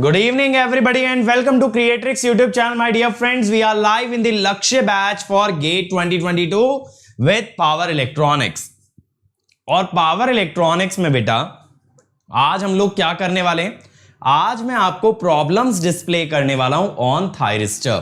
Good evening, everybody, and welcome to Creatrix YouTube channel, my dear friends. We are live in the Lakshya batch for GATE 2022 with Power Electronics. और power electronics में बेटा आज हम लोग क्या करने वाले हैं? आज मैं आपको प्रॉब्लम्स डिस्प्ले करने वाला हूं ऑन थायरिस्टर.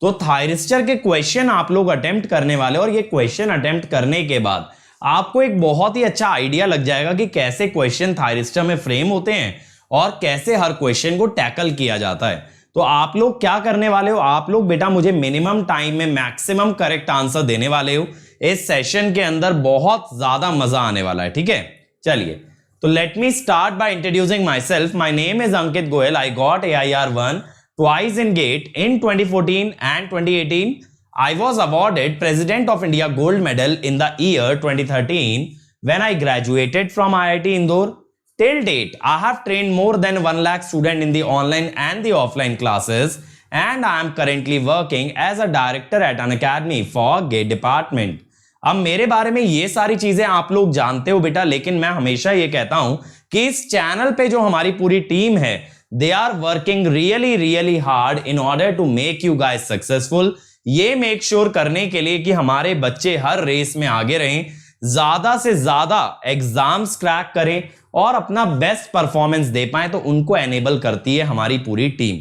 तो थायरिस्टर के क्वेश्चन आप लोग अटेम्प्ट करने वाले, और ये क्वेश्चन अटेम्प्ट करने के बाद आपको एक बहुत ही अच्छा आइडिया लग जाएगा कि कैसे क्वेश्चन थायरिस्टर में फ्रेम होते हैं और कैसे हर क्वेश्चन को टैकल किया जाता है. तो आप लोग क्या करने वाले हो? आप लोग बेटा मुझे मिनिमम टाइम में मैक्सिमम करेक्ट आंसर देने वाले हो. इस सेशन के अंदर बहुत ज्यादा मजा आने वाला है. ठीक है, चलिए तो let me start by introducing my self. My name is Ankit Goyal. I got AIR1 twice in GATE in 2014 and 2018. I was awarded President of India Gold Medal in the year 2013 when I graduated from IIT Indore. Till date, I have trained more than 1 lakh students in the online and the offline classes, and I am currently working as a director at an academy for GATE department. अब मेरे बारे में ये सारी चीजें आप लोग जानते हो बेटा, लेकिन मैं हमेशा ये कहता हूं कि इस चैनल पे जो हमारी पूरी टीम है, they are working really hard in order to make you guys successful. ये मेक श्योर करने के लिए कि हमारे बच्चे हर रेस में आगे रहें, ज्यादा से ज्यादा एग्जाम्स क्रैक करें और अपना बेस्ट परफॉर्मेंस दे पाए, तो उनको एनेबल करती है हमारी पूरी टीम.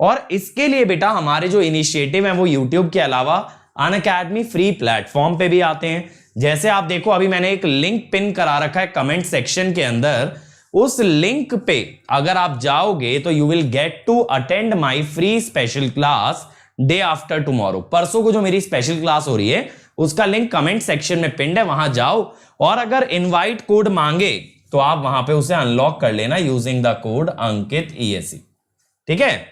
और इसके लिए बेटा हमारे जो इनिशिएटिव है वो यूट्यूब के अलावा अनअकैडमी फ्री प्लेटफॉर्म पे भी आते हैं. जैसे आप देखो, अभी मैंने एक लिंक पिन करा रखा है कमेंट सेक्शन के अंदर. उस लिंक पे अगर आप जाओगे तो you will get to attend my free special class day after tomorrow. परसों को जो मेरी स्पेशल क्लास हो रही है उसका लिंक कमेंट सेक्शन में पिंड है, वहां जाओ और अगर इनवाइट कोड मांगे तो आप वहां पे उसे अनलॉक कर लेना using the code Ankit ESE. ठीक है,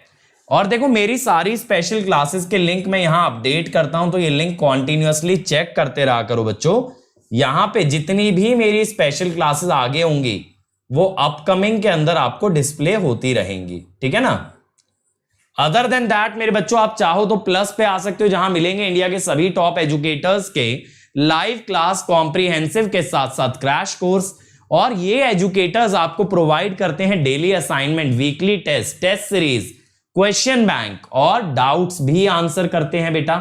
और देखो मेरी सारी स्पेशल क्लासेस के लिंक मैं यहां अपडेट करता हूं, तो ये लिंक कॉन्टिन्यूअसली चेक करते रहा करो बच्चों. यहां पे जितनी भी मेरी स्पेशल क्लासेस आगे होंगी वो अपकमिंग के अंदर आपको डिस्प्ले होती रहेंगी. ठीक है ना. अदर देन दैट मेरे बच्चों, आप चाहो तो प्लस पे आ सकते हो, जहां मिलेंगे इंडिया के सभी टॉप एजुकेटर्स के लाइव क्लास कॉम्प्रिहेंसिव के साथ साथ क्रैश कोर्स. और ये एजुकेटर्स आपको प्रोवाइड करते हैं daily assignment, weekly test, test series, question bank और डाउट्स भी आंसर करते हैं बेटा.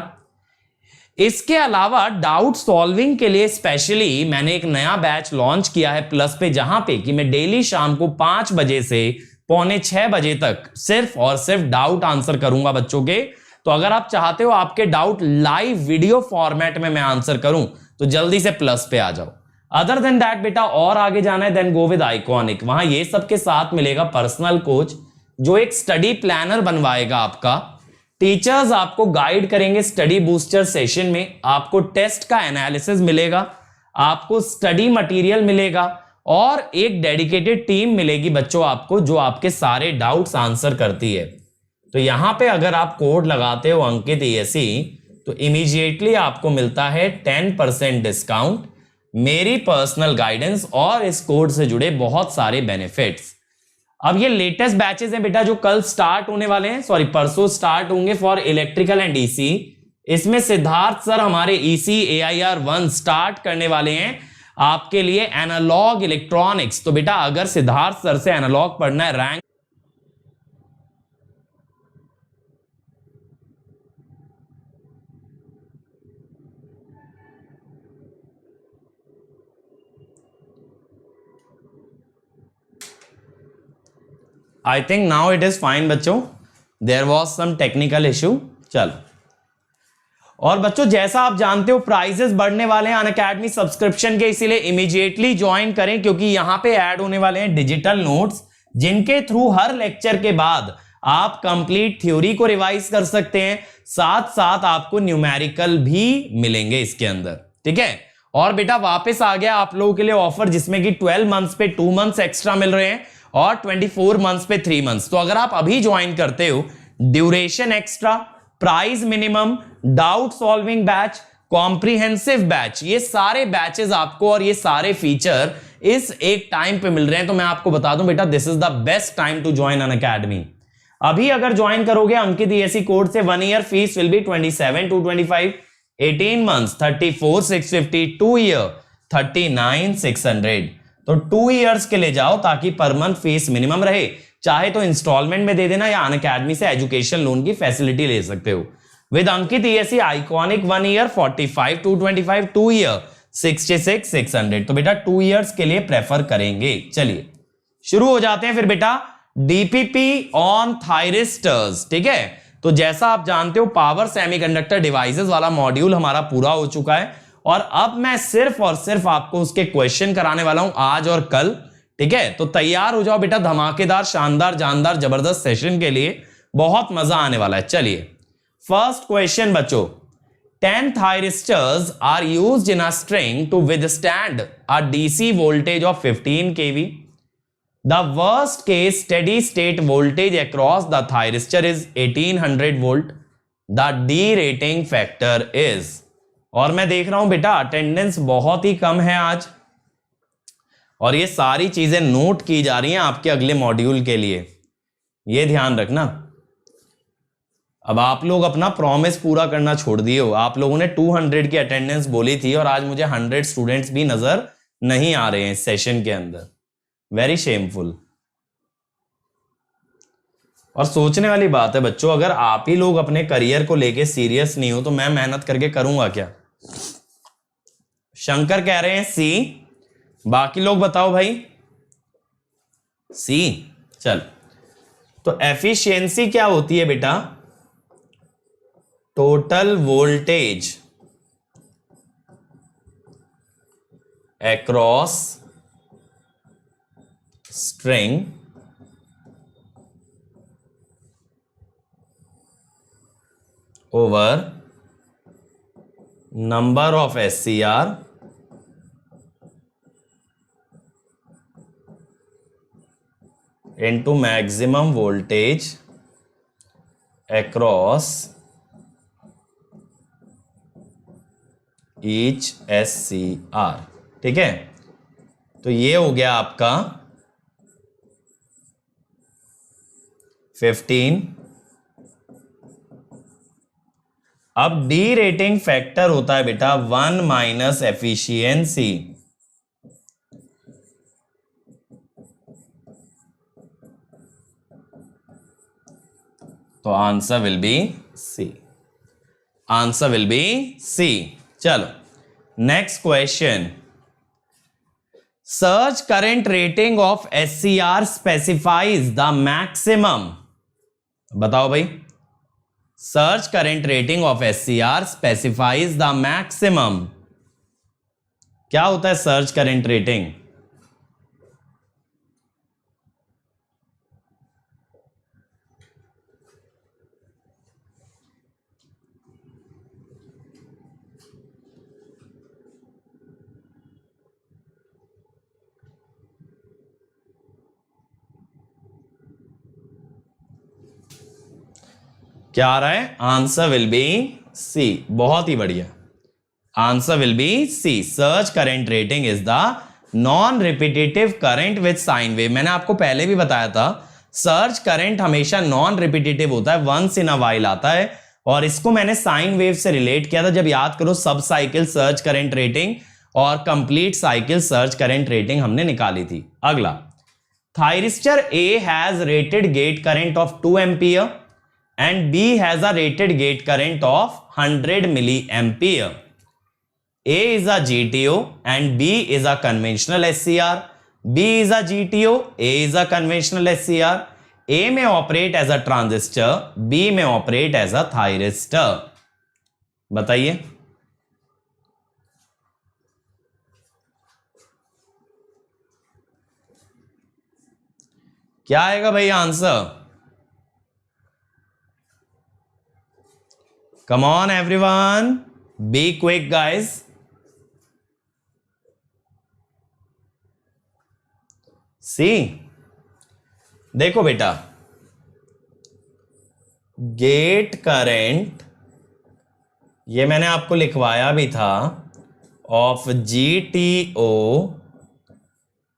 इसके अलावा डाउट सॉल्विंग के लिए स्पेशली मैंने एक नया बैच लॉन्च किया है प्लस पे, जहां पे कि मैं डेली शाम को 5 बजे से 5:45 बजे तक सिर्फ और सिर्फ डाउट आंसर करूंगा बच्चों के. तो अगर आप चाहते हो आपके डाउट लाइव वीडियो फॉर्मेट में मैं आंसर करूं तो जल्दी से प्लस पे आ जाओ. अदर देन दैट बेटा और आगे जाना है देन गो विद आइकॉनिक. वहां ये सबके साथ मिलेगा पर्सनल कोच जो एक स्टडी प्लानर बनवाएगा आपका. टीचर्स आपको गाइड करेंगे स्टडी बूस्टर सेशन में. आपको टेस्ट का एनालिसिस मिलेगा, आपको स्टडी मटेरियल मिलेगा और एक डेडिकेटेड टीम मिलेगी बच्चों आपको, जो आपके सारे डाउट्स आंसर करती है. तो यहां पे अगर आप कोड लगाते हो अंकित ESE तो इमीडिएटली आपको मिलता है 10% डिस्काउंट, मेरी पर्सनल गाइडेंस और इस कोड से जुड़े बहुत सारे बेनिफिट्स. अब ये लेटेस्ट बैचेस हैं बेटा जो कल स्टार्ट होने वाले हैं, सॉरी परसों स्टार्ट होंगे फॉर इलेक्ट्रिकल एंड EC. इसमें सिद्धार्थ सर हमारे EC AIR1 स्टार्ट करने वाले हैं आपके लिए एनालॉग इलेक्ट्रॉनिक्स. तो बेटा अगर सिद्धार्थ सर से एनालॉग पढ़ना है rank I think now it is fine बच्चों. There was some technical issue. चलो, और बच्चों जैसा आप जानते हो प्राइजेस बढ़ने वाले हैं अनअकैडमी सब्सक्रिप्शन के, इसीलिए इमीडिएटली ज्वाइन करें क्योंकि यहां पे ऐड होने वाले हैं डिजिटल नोट्स जिनके थ्रू हर लेक्चर के बाद आप कंप्लीट थ्योरी को रिवाइज कर सकते हैं, साथ साथ आपको न्यूमेरिकल भी मिलेंगे इसके अंदर. ठीक है, और बेटा वापस आ गया आप लोगों के लिए ऑफर जिसमें कि 12 मंथ्स पे 2 मंथ्स एक्स्ट्रा मिल रहे हैं और 24 मंथ्स पे 3 मंथ्स. तो अगर आप अभी ज्वाइन करते हो, duration extra, price minimum, doubt solving batch, comprehensive batch, ये सारे बैचेस आपको और ये सारे फीचर इस एक टाइम पे मिल रहे हैं. तो मैं आपको बता दूं बेटा this is the best time to join Unacademy. अभी अगर ज्वाइन करोगे अंकित ESE कोड से 1 year fees will be 27,225, 18 months 34,650, 2 year 39,600. तो 2 इयर्स के लिए जाओ ताकि पर मंथ फीस मिनिमम रहे, चाहे तो इंस्टॉलमेंट में दे देना या अनअकैडमी से एजुकेशन लोन की फैसिलिटी ले सकते हो। With Ankit ESC iconic 1 year 45 225, 2 year 66 600। तो बेटा 2 इयर्स के लिए प्रेफर करेंगे। चलिए शुरू हो जाते हैं फिर बेटा। डीपीपी ऑन थायरिस्टर्स, ठीक है। तो जैसा आप जानते हो पावर सेमीकंडक्टर डिवाइसेस वाला मॉड्यूल हमारा पूरा हो चुका है और अब मैं सिर्फ और सिर्फ आपको उसके क्वेश्चन कराने वाला हूं आज और कल, ठीक है। तो तैयार हो जाओ बेटा धमाकेदार शानदार जानदार जबरदस्त सेशन के लिए, बहुत मजा आने वाला है। चलिए फर्स्ट क्वेश्चन बच्चों, 10 thyristors are used in a string to withstand a DC voltage of 15 kV. The worst case steady state voltage across the thyristor is 1800 volt. The D rating factor is, और मैं देख रहा हूं बेटा attendance बहुत ही कम है आज और ये सारी चीजें नोट की जा रही हैं आपके अगले मॉड्यूल के लिए, ये ध्यान रखना। अब आप लोग अपना प्रॉमिस पूरा करना छोड़ दिए हो। आप लोगों ने 200 की अटेंडेंस बोली थी और आज मुझे 100 स्टूडेंट्स भी नजर नहीं आ रहे हैं इस सेशन के अंदर। Very shameful. और सोचने वाली बात है बच्चों, अगर आप ही लोग अपने करियर को लेके सीरियस नहीं हो तो मैं मेहनत करके करूंगा क्या। शंकर कह रहे हैं सी, बाकी लोग बताओ भाई सी। चल तो एफिशिएंसी क्या होती है बेटा, total voltage across string over number of SCR into maximum voltage across each SCR, ठीक है। तो ये हो गया आपका 15। अब डी रेटिंग फैक्टर होता है बेटा 1 माइनस एफिशिएंसी। तो answer will be C, answer will be C. चलो next question, surge current rating of SCR specifies the maximum. बताओ भाई, surge current rating of SCR specifies the maximum. क्या होता है सर्ज करंट रेटिंग? क्या आ रहा है? Answer will be C. बहुत ही बढ़िया, answer will be C. Surge current rating is the non repetitive current with sine wave. मैंने आपको पहले भी बताया था सर्ज करंट हमेशा नॉन रिपीटेटिव होता है, वंस इन अ वाइल आता है और इसको मैंने साइन वेव से रिलेट किया था। जब याद करो sub cycle surge current rating और complete cycle surge current rating हमने निकाली थी। अगला, thyristor A has rated gate current of 2 ampere and B has a rated gate current of 100 milliampere. A is a GTO and B is a conventional SCR. B is a GTO, A is a conventional SCR. A may operate as a transistor, B may operate as a thyristor. बताइए क्या आएगा भाई answer? Come on everyone, be quick guys. See, देखो बेटा, gate current ये मैंने आपको लिखवाया भी था, of GTO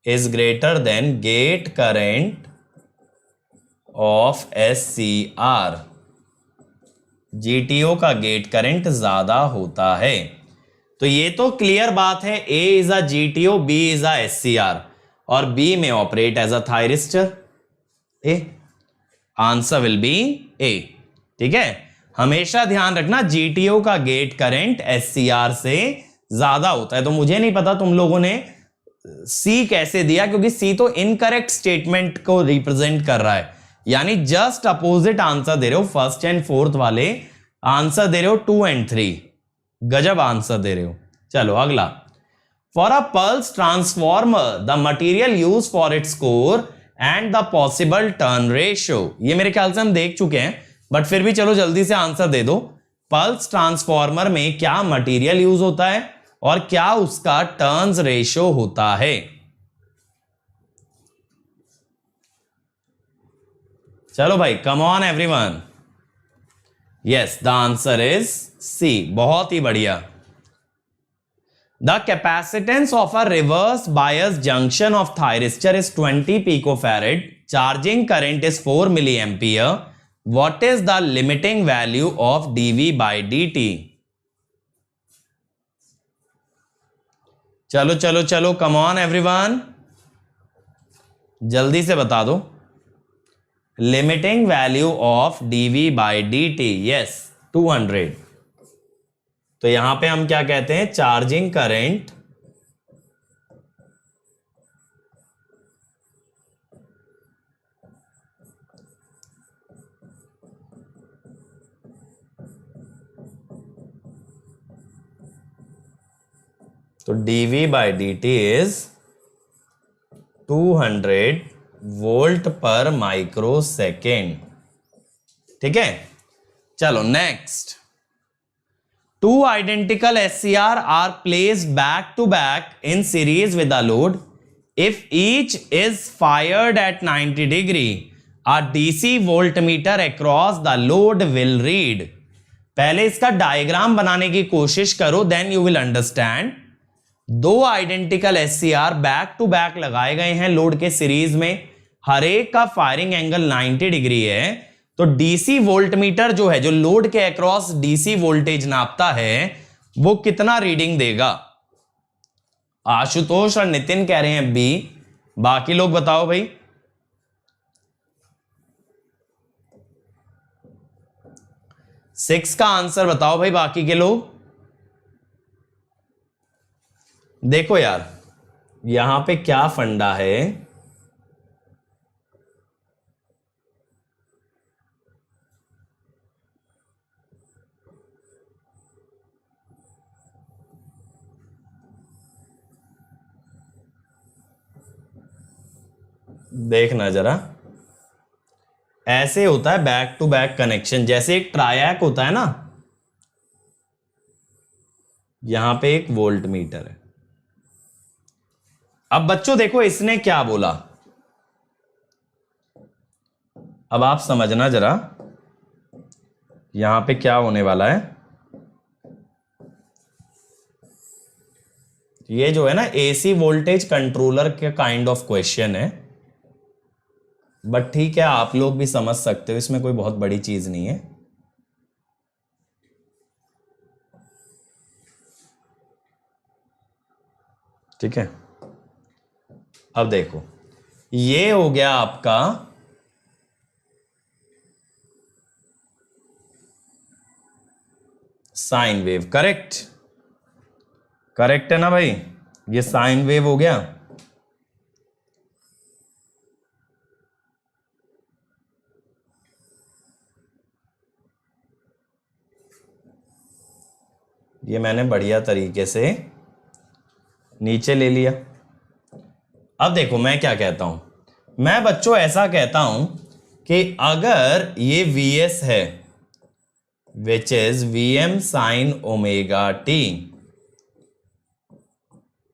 is greater than gate current of SCR। GTO का गेट करंट ज्यादा होता है। तो ये तो क्लियर बात है, A is a GTO, B is a SCR और B में operate as a thyristor. A, answer will be A. ठीक है, हमेशा ध्यान रखना जीटीओ का गेट करंट एससीआर से ज्यादा होता है। तो मुझे नहीं पता तुम लोगों ने सी कैसे दिया, क्योंकि सी तो इनकरेक्ट स्टेटमेंट को रिप्रेजेंट कर रहा है, यानी जस्ट अपोजिट आंसर दे रहे हो। फर्स्ट एंड फोर्थ वाले आंसर दे रहे हो 2 and 3, गजब आंसर दे रहे हो। चलो अगला, for a pulse transformer the material use for its core and the possible turn ratio. ये मेरे ख्याल से हम देख चुके हैं, बट फिर भी चलो जल्दी से आंसर दे दो। पल्स ट्रांसफॉर्मर में क्या मटेरियल यूज होता है और क्या उसका टर्न्स रेशियो होता है? चलो भाई, come on everyone. Yes, the answer is C. बहुत ही बढ़िया। The capacitance of a reverse bias junction of thyristor is 20 picofarad. Charging current is 4 milliampere. What is the limiting value of dV by dt? चलो चलो चलो, कम on everyone, जल्दी से बता दो। Limiting value of dV by dt, yes 200। तो यहां पे हम क्या कहते हैं? चार्जिंग करंट तो dV by dt is 200 volt पर माइक्रो सेकेंड। ठीक है, चलो next. Two identical SCR are placed back to back in series with a load. If each is fired at 90 degree, a DC voltmeter across the load will read. पहले इसका diagram बनाने की कोशिश करो, then you will understand. दो identical SCR back to back लगाए गए हैं लोड के सीरीज में, हर एक का फायरिंग एंगल 90 डिग्री है। तो डीसी वोल्टमीटर जो है, जो लोड के अक्रॉस डीसी वोल्टेज नापता है, वो कितना रीडिंग देगा? आशुतोष और नितिन कह रहे हैं बी, बाकी लोग बताओ भाई। सिक्स का आंसर बताओ भाई बाकी के लोग। देखो यार, यहां पे क्या फंडा है, देखना जरा। ऐसे होता है बैक टू बैक कनेक्शन, जैसे एक ट्रायैक होता है ना, यहां पे एक वोल्ट मीटर है। अब बच्चों देखो इसने क्या बोला, अब आप समझना जरा यहां पे क्या होने वाला है। ये जो है ना एसी वोल्टेज कंट्रोलर के काइंड ऑफ क्वेश्चन है, बट ठीक है, आप लोग भी समझ सकते हो, इसमें कोई बहुत बड़ी चीज नहीं है। ठीक है, अब देखो ये हो गया आपका साइन वेव। करेक्ट, करेक्ट है ना भाई, ये साइन वेव हो गया। ये मैंने बढ़िया तरीके से नीचे ले लिया। अब देखो मैं क्या कहता हूं, मैं बच्चों ऐसा कहता हूं कि अगर ये Vs है which is Vm sin omega T,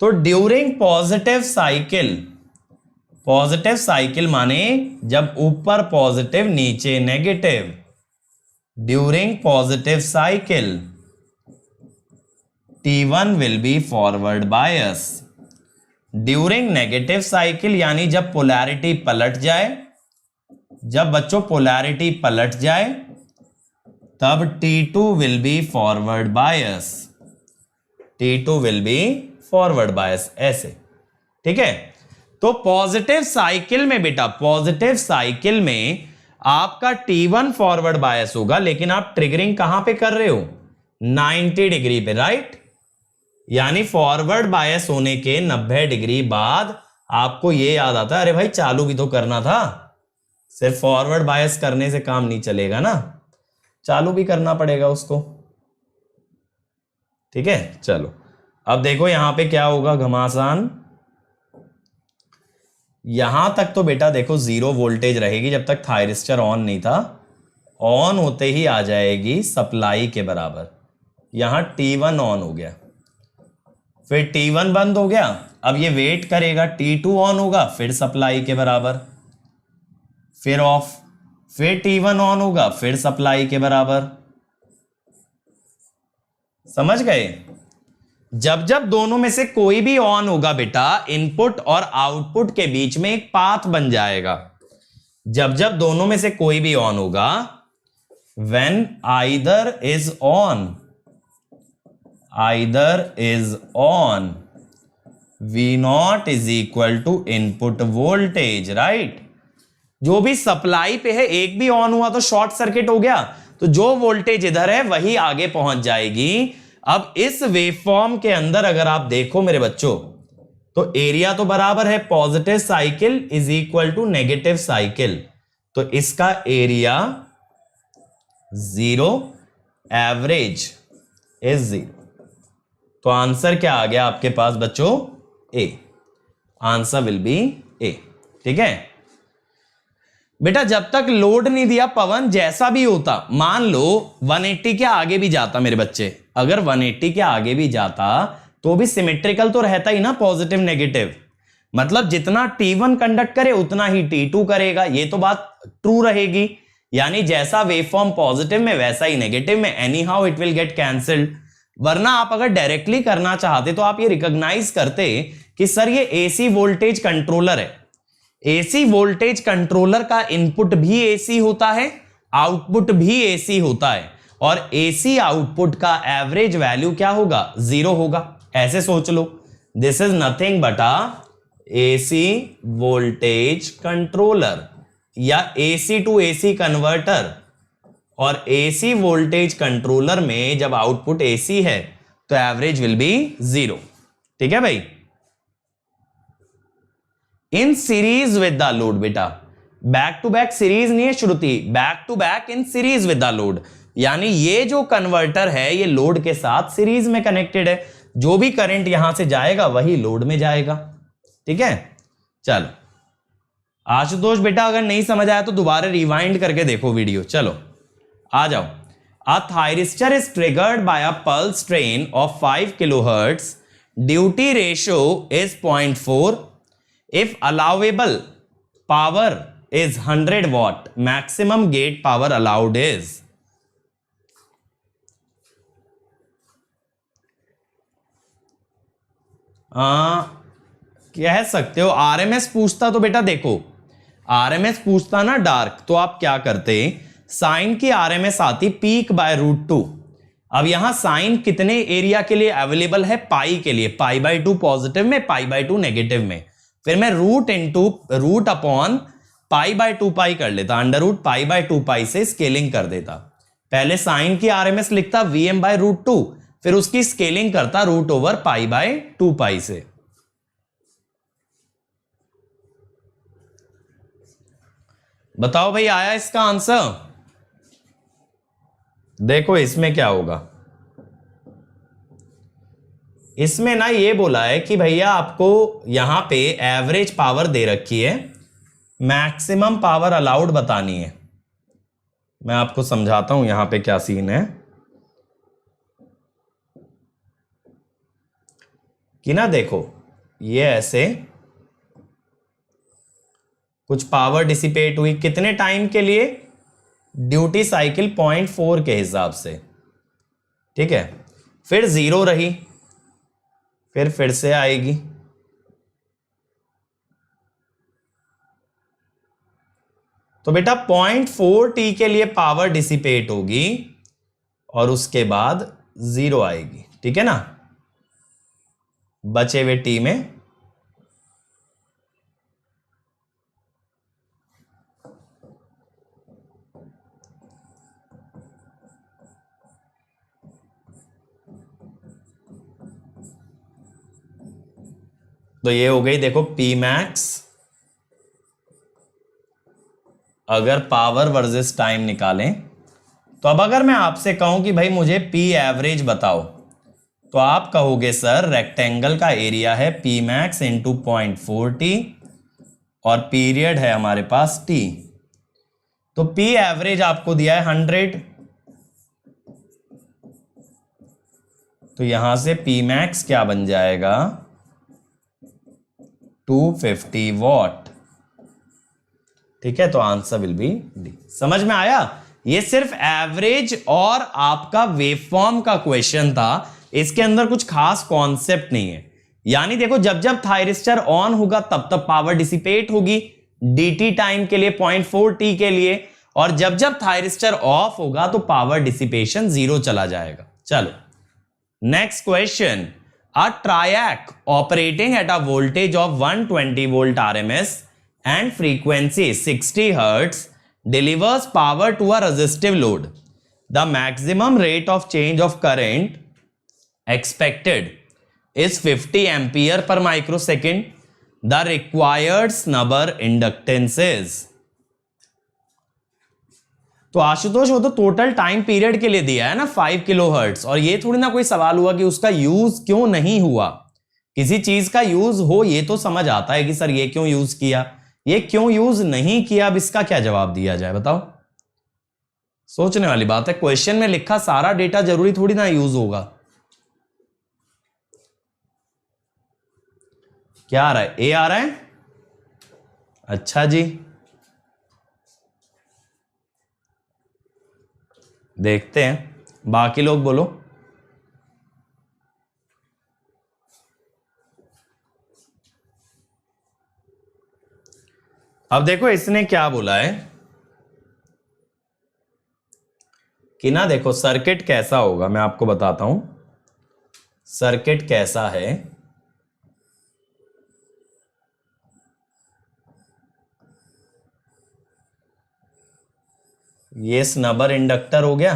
तो ड्यूरिंग पॉजिटिव साइकिल माने जब ऊपर पॉजिटिव नीचे negative, during positive cycle T1 will be forward bias. During negative cycle यानी जब पोलैरिटी पलट जाए, जब बच्चों पोलैरिटी पलट जाए, तब T2 will be forward bias. T2 will be forward bias, ऐसे। ठीक है, तो पॉजिटिव साइकिल में बेटा, पॉजिटिव साइकिल में आपका T1 फॉरवर्ड बायस होगा, लेकिन आप ट्रिगरिंग कहां पे कर रहे हो? 90 डिग्री पे, राइट। यानी फॉरवर्ड बायस होने के 90 डिग्री बाद आपको यह याद आता है, अरे भाई चालू भी तो करना था। सिर्फ फॉरवर्ड बायस करने से काम नहीं चलेगा ना, चालू भी करना पड़ेगा उसको। ठीक है, चलो अब देखो यहां पे क्या होगा घमासान। यहां तक तो बेटा देखो 0 वोल्टेज रहेगी जब तक थायरिस्टर ऑन नहीं था। ऑन होते ही आ जाएगी सप्लाई के बराबर। यहां T1 ऑन हो गया, फिर T1 बंद हो गया, अब ये वेट करेगा, T2 ऑन होगा, फिर सप्लाई के बराबर, फिर ऑफ, फिर T1 ऑन होगा, फिर सप्लाई के बराबर। समझ गए? जब जब दोनों में से कोई भी ऑन होगा बेटा, इनपुट और आउटपुट के बीच में एक पाथ बन जाएगा। जब जब दोनों में से कोई भी ऑन होगा, when either is on, V0 is equal to input voltage, right? जो भी सप्लाई पे है, एक भी ऑन हुआ तो शॉर्ट सर्किट हो गया, तो जो वोल्टेज इधर है वही आगे पहुंच जाएगी। अब इस वेवफॉर्म के अंदर अगर आप देखो मेरे बच्चों, तो एरिया तो बराबर है, positive cycle is equal to negative cycle, तो इसका एरिया 0, एवरेज इज 0। तो आंसर क्या आ गया आपके पास बच्चों? ए। Answer will be A. ठीक है बेटा, जब तक लोड नहीं दिया पवन जैसा भी होता, मान लो 180 के आगे भी जाता मेरे बच्चे, अगर 180 के आगे भी जाता तो भी सिमेट्रिकल तो रहता ही ना, पॉजिटिव नेगेटिव। मतलब जितना T1 कंडक्ट करे उतना ही T2 करेगा, ये तो बात ट्रू रहेगी। यानी जैसा वेवफॉर्म पॉजिटिव में वैसा ही नेगेटिव में, any how it will get cancelled. वरना आप अगर डायरेक्टली करना चाहते तो आप ये रिकॉग्नाइज करते कि सर ये एसी वोल्टेज कंट्रोलर है। एसी वोल्टेज कंट्रोलर का इनपुट भी एसी होता है, आउटपुट भी एसी होता है, और एसी आउटपुट का एवरेज वैल्यू क्या होगा? 0 होगा। ऐसे सोच लो, this is nothing but AC voltage controller या एसी टू एसी कन्वर्टर। और एसी वोल्टेज कंट्रोलर में जब आउटपुट एसी है तो एवरेज विल बी 0। ठीक है भाई? In series with the load बेटा, बैक टू बैक सीरीज नहीं है Shruti, back to back in series with the load. यानी ये जो कन्वर्टर है ये लोड के साथ सीरीज में कनेक्टेड है, जो भी करंट यहां से जाएगा वही लोड में जाएगा। ठीक है, चलो आशुतोष बेटा अगर नहीं समझ आया तो दोबारा रिवाइंड करके देखो वीडियो। चलो आ जाओ। A thyristor is triggered by a pulse train of 5 kilohertz. Duty ratio is 0.4. If allowable power is 100 watt, maximum gate power allowed is. कह सकते हो आरएमएस पूछता तो बेटा देखो, आरएमएस पूछता ना डार्क, तो आप क्या करते, साइन की आरएमएस आती पीक बाय √2। अब यहां साइन कितने एरिया के लिए अवेलेबल है? पाई के लिए, π/2 पॉजिटिव में, π/2 नेगेटिव में। फिर मैं रूट अपॉन π/2π कर लेता, √π/2π से स्केलिंग कर देता। पहले साइन की आरएमएस लिखता Vm/√2, फिर उसकी स्केलिंग करता √π/2π से। बताओ भाई आया इसका आंसर? देखो इसमें क्या होगा, इसमें ना ये बोला है कि भैया आपको यहां पे एवरेज पावर दे रखी है, मैक्सिमम पावर अलाउड बतानी है। मैं आपको समझाता हूं यहां पे क्या सीन है कि ना देखो, ये ऐसे कुछ पावर डिसिपेट हुई, कितने टाइम के लिए? ड्यूटी साइकिल 0.4 के हिसाब से। ठीक है, फिर 0 रही, फिर से आएगी, तो बेटा 0.4 t के लिए पावर डिसिपेट होगी और उसके बाद 0 आएगी। ठीक है ना, बचे हुए t में तो ये हो गई देखो पी मैक्स। अगर पावर वर्सेस टाइम निकालें तो अब अगर मैं आपसे कहूं कि भाई मुझे पी एवरेज बताओ, तो आप कहोगे सर रेक्टेंगल का एरिया है पी मैक्स इंटू 0.4t और पीरियड है हमारे पास t। तो पी एवरेज आपको दिया है 100, तो यहां से पी मैक्स क्या बन जाएगा 250 वॉट। ठीक है, तो आंसर विल बी डी। समझ में आया? ये सिर्फ एवरेज और आपका वेवफॉर्म का क्वेश्चन था, इसके अंदर कुछ खास कॉन्सेप्ट नहीं है। यानी देखो जब जब थायरिस्टर ऑन होगा तब तब पावर डिसिपेट होगी dt टाइम के लिए 0.4t के लिए, और जब जब थायरिस्टर ऑफ होगा तो पावर डिसिपेशन 0 चला जाएगा। चलो next question. A ट्रायक operating at a voltage of 120 volt RMS and frequency 60 Hz delivers power to a resistive load. The maximum rate of change of current expected is 50 ampere per microsecond. The required snubber inductance is. तो आशुतोष वो तो total time period के लिए दिया है ना 5 kilo hertz, और ये थोड़ी ना कोई सवाल हुआ कि उसका यूज क्यों नहीं हुआ। किसी चीज का यूज हो ये तो समझ आता है कि सर ये क्यों यूज किया, ये क्यों यूज नहीं किया। अब इसका क्या जवाब दिया जाए बताओ? सोचने वाली बात है। क्वेश्चन में लिखा सारा डेटा जरूरी थोड़ी ना यूज होगा। क्या आ रहा है? ए आ रहा है। अच्छा जी, देखते हैं बाकी लोग बोलो। अब देखो इसने क्या बोला है कि ना, देखो सर्किट कैसा होगा मैं आपको बताता हूं। सर्किट कैसा है, ये स्नबर इंडक्टर हो गया।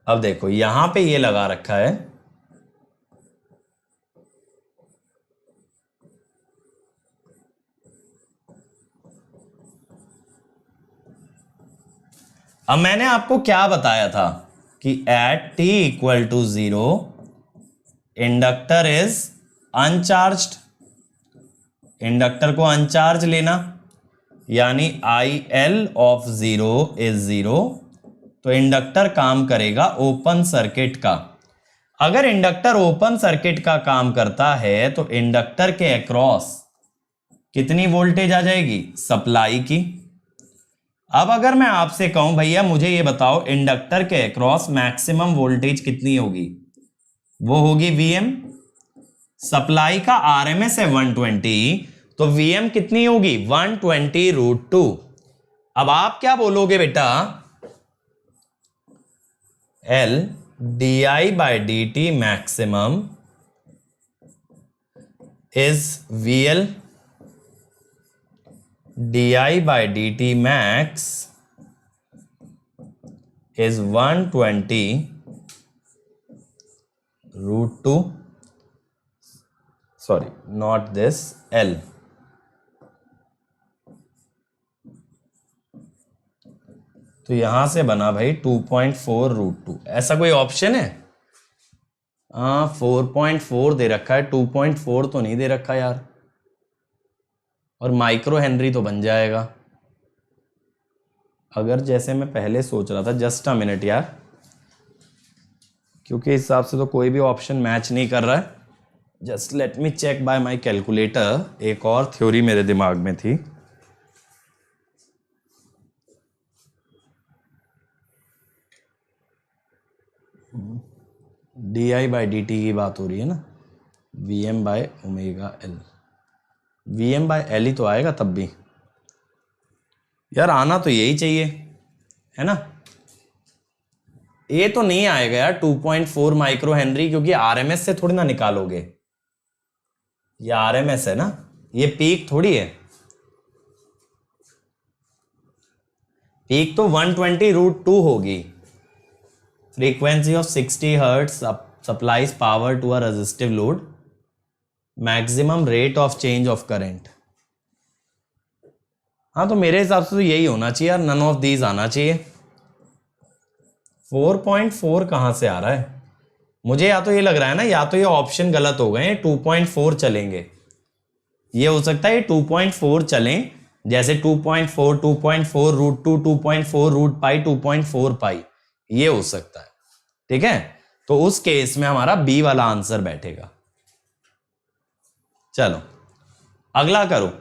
अब देखो यहां पे ये लगा रखा है, अब मैंने आपको क्या बताया था कि at t equal to 0 inductor is uncharged. Inductor को अनचार्ज लेना, यानी IL ऑफ 0 इज 0। तो इंडक्टर काम करेगा ओपन सर्किट का। अगर इंडक्टर ओपन सर्किट का काम करता है तो इंडक्टर के अक्रॉस कितनी वोल्टेज आ जाएगी? सप्लाई की। अब अगर मैं आपसे कहूं भैया मुझे ये बताओ इंडक्टर के अक्रॉस मैक्सिमम वोल्टेज कितनी होगी? वो होगी Vm। सप्लाई का RMS है 120, तो Vm कितनी होगी? 120√2। अब आप क्या बोलोगे बेटा? L di/dt maximum is VL di/dt max is 120√2, sorry not this, L। तो यहां से बना भाई 2.4√2। ऐसा कोई ऑप्शन है? हाँ 4.4 दे रखा है, 2.4 तो नहीं दे रखा यार। और माइक्रो हेनरी तो बन जाएगा अगर जैसे मैं पहले सोच रहा था। जस्ट अ मिनट यार, क्योंकि इस हिसाब से तो कोई भी ऑप्शन मैच नहीं कर रहा है। Just let me check by my calculator. एक और थ्योरी मेरे दिमाग में थी। di/dt की बात हो रही है ना, Vm/ωL। Vm/L ही तो आएगा तब भी यार, आना तो यही चाहिए है ना। ये तो नहीं आएगा यार 2.4 माइक्रो हेनरी, क्योंकि RMS से थोड़ी ना निकालोगे। ये RMS है ना, ये पीक थोड़ी है। पीक तो 120√2 होगी। Frequency of 60 hertz supplies power to a resistive load, maximum rate of change of current. हाँ तो मेरे हिसाब से तो यही होना चाहिए यार, नन ऑफ दीज आना चाहिए। 4.4 कहां से आ रहा है? मुझे या तो ये लग रहा है ना, या तो ये ऑप्शन गलत हो गए, 2.4 चलेंगे। ये हो सकता है 2.4 चलें, जैसे 2.4, 2.4√2, 2.4√π, 2.4π, ये हो सकता है। ठीक है, तो उस केस में हमारा बी वाला आंसर बैठेगा। चलो अगला करो।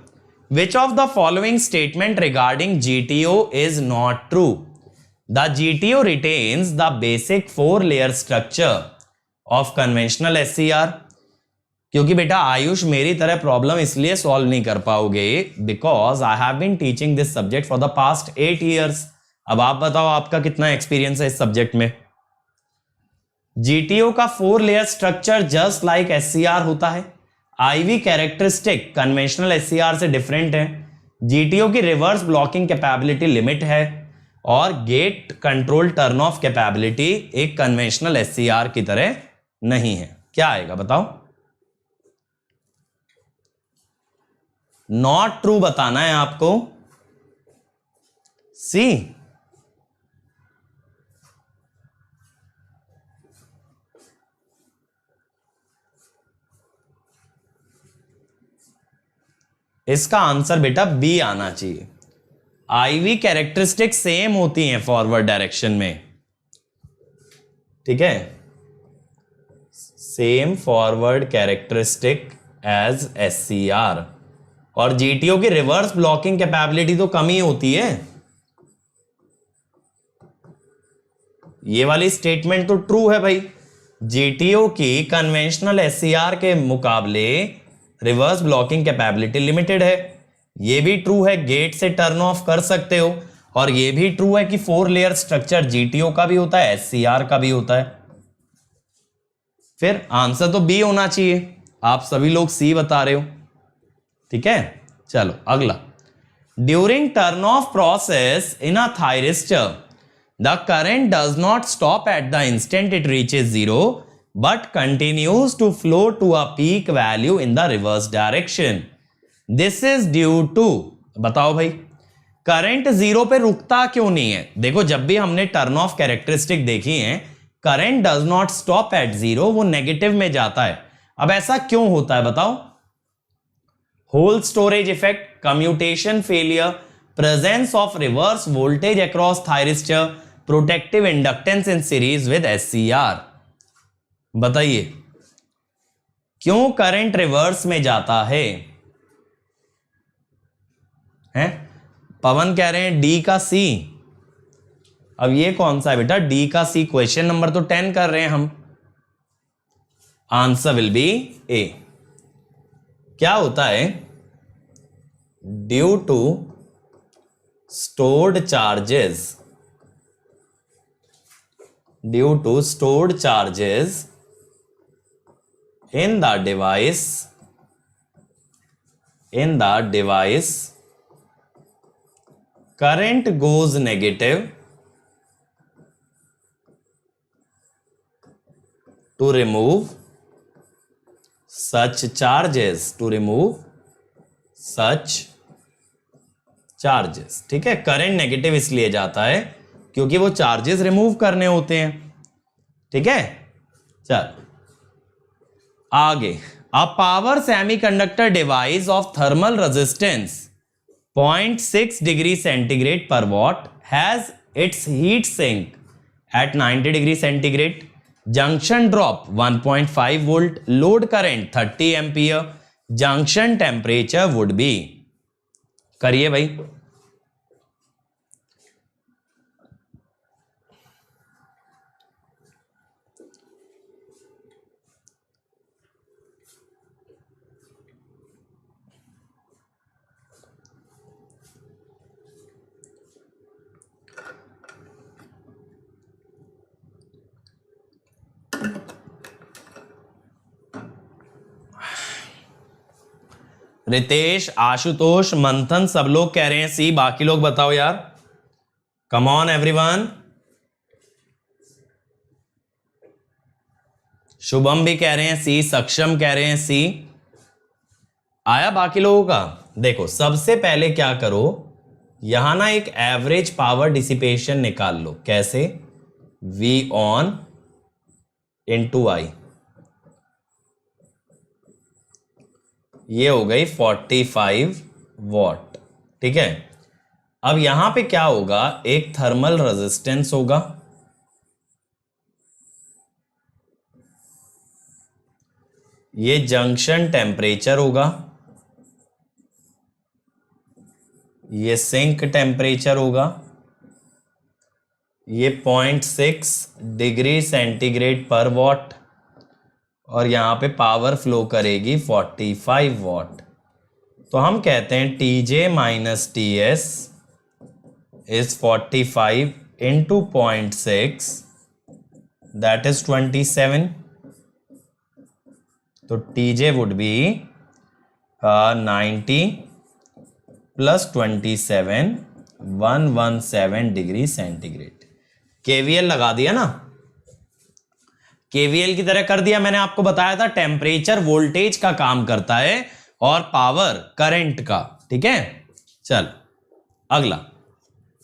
Which of the following statement regarding GTO is not true? The GTO retains the basic 4 layer structure of conventional SCR. क्योंकि बेटा आयुष मेरी तरह प्रॉब्लम इसलिए सॉल्व नहीं कर पाओगे because I have been teaching this subject for the past 8 years। अब आप बताओ आपका कितना एक्सपीरियंस है इस सब्जेक्ट में। जीटीओ का 4 layer structure just like SCR होता है। आईवी कैरेक्टरिस्टिक कन्वेंशनल एससीआर से डिफरेंट है। जीटीओ की रिवर्स ब्लॉकिंग कैपेबिलिटी लिमिट है और gate control turn off capability एक कन्वेंशनल एससीआर की तरह नहीं है। क्या आएगा बताओ? नॉट ट्रू बताना है आपको। सी, इसका आंसर बेटा बी आना चाहिए। आईवी कैरेक्टरिस्टिक सेम होती हैं फॉरवर्ड डायरेक्शन में। ठीक है, same forward characteristic as SCR, और जीटीओ की रिवर्स ब्लॉकिंग कैपेबिलिटी तो कम ही होती है। ये वाली स्टेटमेंट तो ट्रू है भाई। जीटीओ की कन्वेंशनल एससीआर के मुकाबले रिवर्स ब्लॉकिंग कैपेबिलिटी लिमिटेड है। ये भी ट्रू है, गेट से टर्न ऑफ कर सकते हो, और ये भी ट्रू है कि 4 लेयर स्ट्रक्चर जीटीओ का भी होता है, एससीआर का भी होता है। फिर आंसर तो बी होना चाहिए। आप सभी लोग सी बता रहे हो। ठीक है, चलो अगला। During turn off process in a thyristor the current does not stop at the instant it reaches 0 but continues to flow to a peak value in the reverse direction. This is due to, बताओ भाई, current 0 पे रुकता क्यों नहीं है? देखो जब भी हमने टर्न ऑफ कैरेक्टरिस्टिक देखी है, current does not stop at 0, वो नेगेटिव में जाता है। अब ऐसा क्यों होता है बताओ? Hole storage effect, commutation failure, presence of reverse voltage across thyristor, protective inductance in series with SCR. बताइए क्यों करंट रिवर्स में जाता है? हैं? पवन कह रहे हैं डी का सी। अब ये कौन सा है बेटा डी का सी? क्वेश्चन नंबर तो 10 कर रहे हैं हम। Answer will be A. क्या होता है? Due to stored charges, due to stored charges in the device current goes negative to remove such charges, ठीक है, करंट नेगेटिव इसलिए जाता है क्योंकि वो चार्जेस रिमूव करने होते हैं। ठीक है, चल आगे। A power semiconductor device of thermal resistance 0.6 degree centigrade per watt has its heat sink at 90 degree centigrade, junction drop 1.5 volt, load current 30 ampere, junction temperature would be. करिए भाई। रितेश, आशुतोष, मंथन सब लोग कह रहे हैं सी। बाकी लोग बताओ यार। कम ऑन एवरीवन। शुभम भी कह रहे हैं सी, सक्षम कह रहे हैं सी। आया बाकी लोगों का? देखो सबसे पहले क्या करो, यहां ना एक एवरेज पावर डिसिपेशन निकाल लो। कैसे? V ऑन इंटू आई, ये हो गई 45 वॉट। ठीक है, अब यहां पे क्या होगा, एक थर्मल रेजिस्टेंस होगा, ये जंक्शन टेम्परेचर होगा, ये सिंक टेम्परेचर होगा, ये 0.6 डिग्री सेंटीग्रेड पर वॉट, और यहां पे पावर फ्लो करेगी 45 वॉट। तो हम कहते हैं Tj minus Ts is 45 into 0.6, that is 27। तो Tj would be 90 plus 27, 117 degree centigrade. KVL लगा दिया ना, केवीएल की तरह कर दिया। मैंने आपको बताया था टेम्परेचर वोल्टेज का काम करता है और पावर करंट का। ठीक है, चल अगला।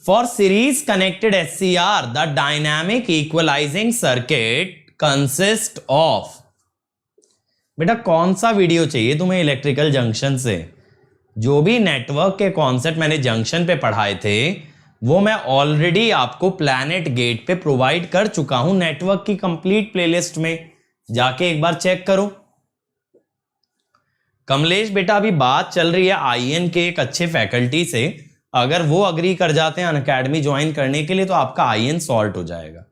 For series connected SCR the dynamic equalising circuit consist of. बेटा कौन सा वीडियो चाहिए तुम्हें इलेक्ट्रिकल जंक्शन से? जो भी नेटवर्क के कॉन्सेप्ट मैंने जंक्शन पे पढ़ाए थे वो मैं ऑलरेडी आपको प्लैनेट गेट पे प्रोवाइड कर चुका हूं नेटवर्क की कंप्लीट प्लेलिस्ट में, जाके एक बार चेक करो। कमलेश बेटा अभी बात चल रही है आईएन के एक अच्छे फैकल्टी से, अगर वो अग्री कर जाते हैं अनअकैडमी ज्वाइन करने के लिए तो आपका आईएन सॉल्ट हो जाएगा।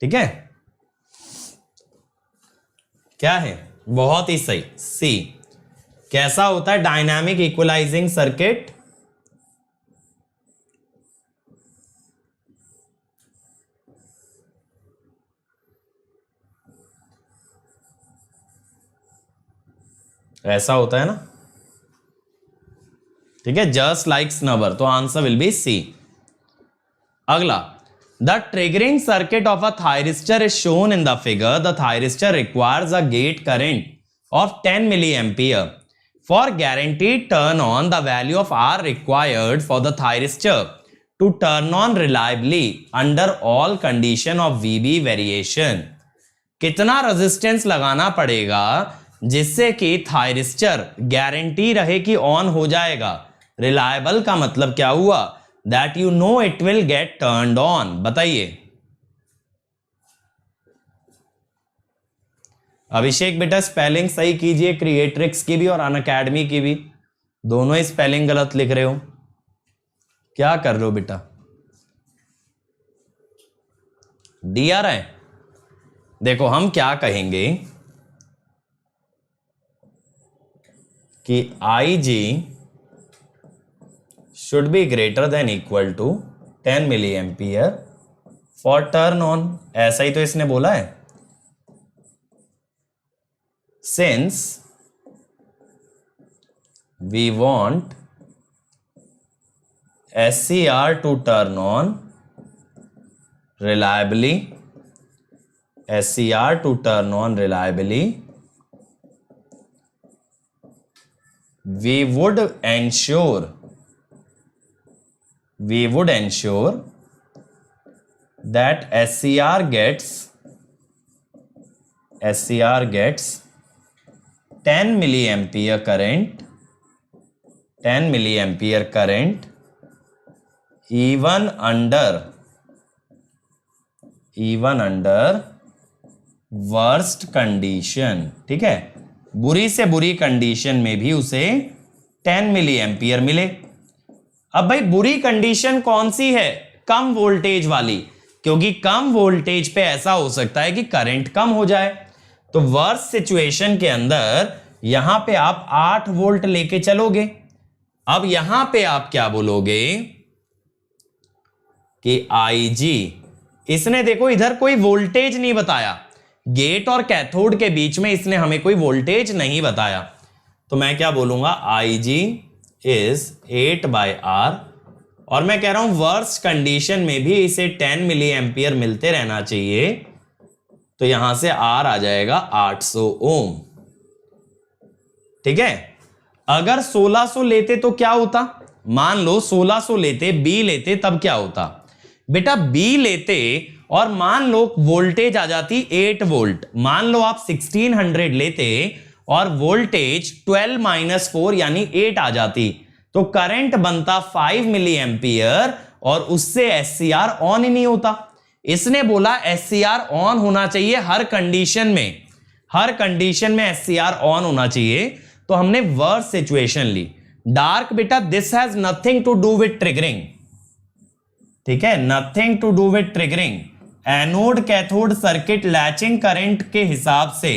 ठीक है, क्या है? बहुत ही सही, सी। कैसा होता है डायनामिक इक्वलाइजिंग सर्किट? ऐसा होता है ना। ठीक है, जस्ट लाइक स्नबर, तो आंसर विल बी सी। अगला, the triggering circuit of a thyristor is shown in the figure. The thyristor requires a gate current of 10 milliampere for guaranteed turn on. The value of R required for the thyristor to turn on reliably under all condition of VB variation. कितना resistance लगाना पड़ेगा जिससे कि thyristor guarantee रहे कि on हो जाएगा? Reliable का मतलब क्या हुआ? That you know it will get turned on. बताइए अभिषेक बेटा, स्पेलिंग सही कीजिए, क्रिएट्रिक्स की भी और अनअकैडमी की भी। दोनों ही स्पेलिंग गलत लिख रहे हो, क्या कर रहे हो बेटा? डी आ रहा है। देखो हम क्या कहेंगे कि IG should be greater than equal to 10 milliampere for turn on. ऐसा ही तो इसने बोला है। Since we want SCR to turn on reliably, SCR to turn on reliably, we would ensure that SCR gets 10 milliampere current even under worst condition। ठीक है, बुरी से बुरी कंडीशन में भी उसे 10 मिली एम्पियर मिले। अब भाई बुरी कंडीशन कौन सी है? कम वोल्टेज वाली, क्योंकि कम वोल्टेज पे ऐसा हो सकता है कि करंट कम हो जाए। तो वर्स्ट सिचुएशन के अंदर यहां पे आप 8 वोल्ट लेके चलोगे। अब यहां पे आप क्या बोलोगे कि IG, इसने देखो इधर कोई वोल्टेज नहीं बताया, गेट और कैथोड के बीच में इसने हमें कोई वोल्टेज नहीं बताया, तो मैं क्या बोलूंगा IG इज 8/R और मैं कह रहा हूं वर्स्ट कंडीशन में भी इसे 10 मिली एम्पियर मिलते रहना चाहिए, तो यहां से आर आ जाएगा 800 ओम। ठीक है, अगर 1600 लेते तो क्या होता, मान लो 1600 लेते, बी लेते, तब क्या होता बेटा, बी लेते और मान लो वोल्टेज आ जाती 8 वोल्ट, मान लो आप 1600 लेते और वोल्टेज 12 - 4 यानी 8 आ जाती, तो करंट बनता 5 मिली एम्पियर और उससे एससीआर ऑन ही नहीं होता। इसने बोला एससीआर ऑन होना चाहिए हर कंडीशन में, हर कंडीशन में एससीआर ऑन होना चाहिए, तो हमने वर्स्ट सिचुएशन ली। डार्क बेटा this has nothing to do with triggering, ठीक है, nothing to do with triggering. Anode cathode circuit latching current के हिसाब से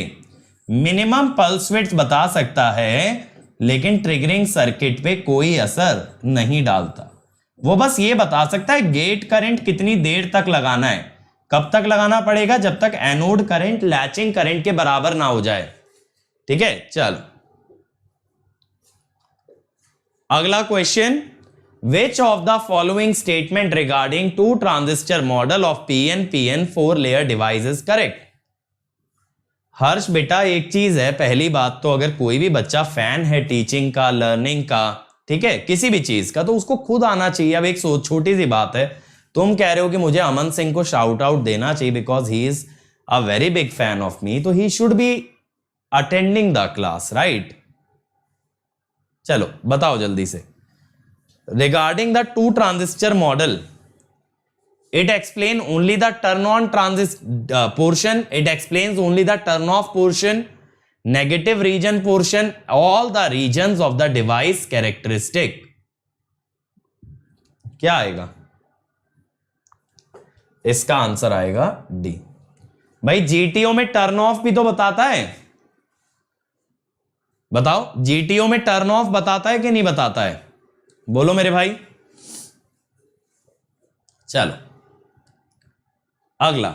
मिनिमम पल्स विड्थ बता सकता है, लेकिन ट्रिगरिंग सर्किट पे कोई असर नहीं डालता। वो बस ये बता सकता है गेट करंट कितनी देर तक लगाना है, कब तक लगाना पड़ेगा, जब तक एनोड करंट लैचिंग करंट के बराबर ना हो जाए। ठीक है, चलो अगला question, which of the following statement regarding two transistor model of PN 4 layer device is correct? हर्ष बेटा एक चीज है, पहली बात तो अगर कोई भी बच्चा फैन है टीचिंग का, लर्निंग का, ठीक है, किसी भी चीज का, तो उसको खुद आना चाहिए। अब एक छोटी सी बात है, तुम कह रहे हो कि मुझे अमन सिंह को शाउट आउट देना चाहिए because he is a very big fan of me, तो he should be attending the class, right. चलो बताओ जल्दी से। Regarding the two transistor model, it explains only the turn on portion, it explains only the turn off portion, negative region portion, all the regions of the device characteristic. क्या आएगा इसका answer? आएगा D. भाई GTO में turn off भी तो बताता है, बताओ जीटीओ में टर्न ऑफ बताता है कि नहीं बताता है, बोलो मेरे भाई। चलो अगला,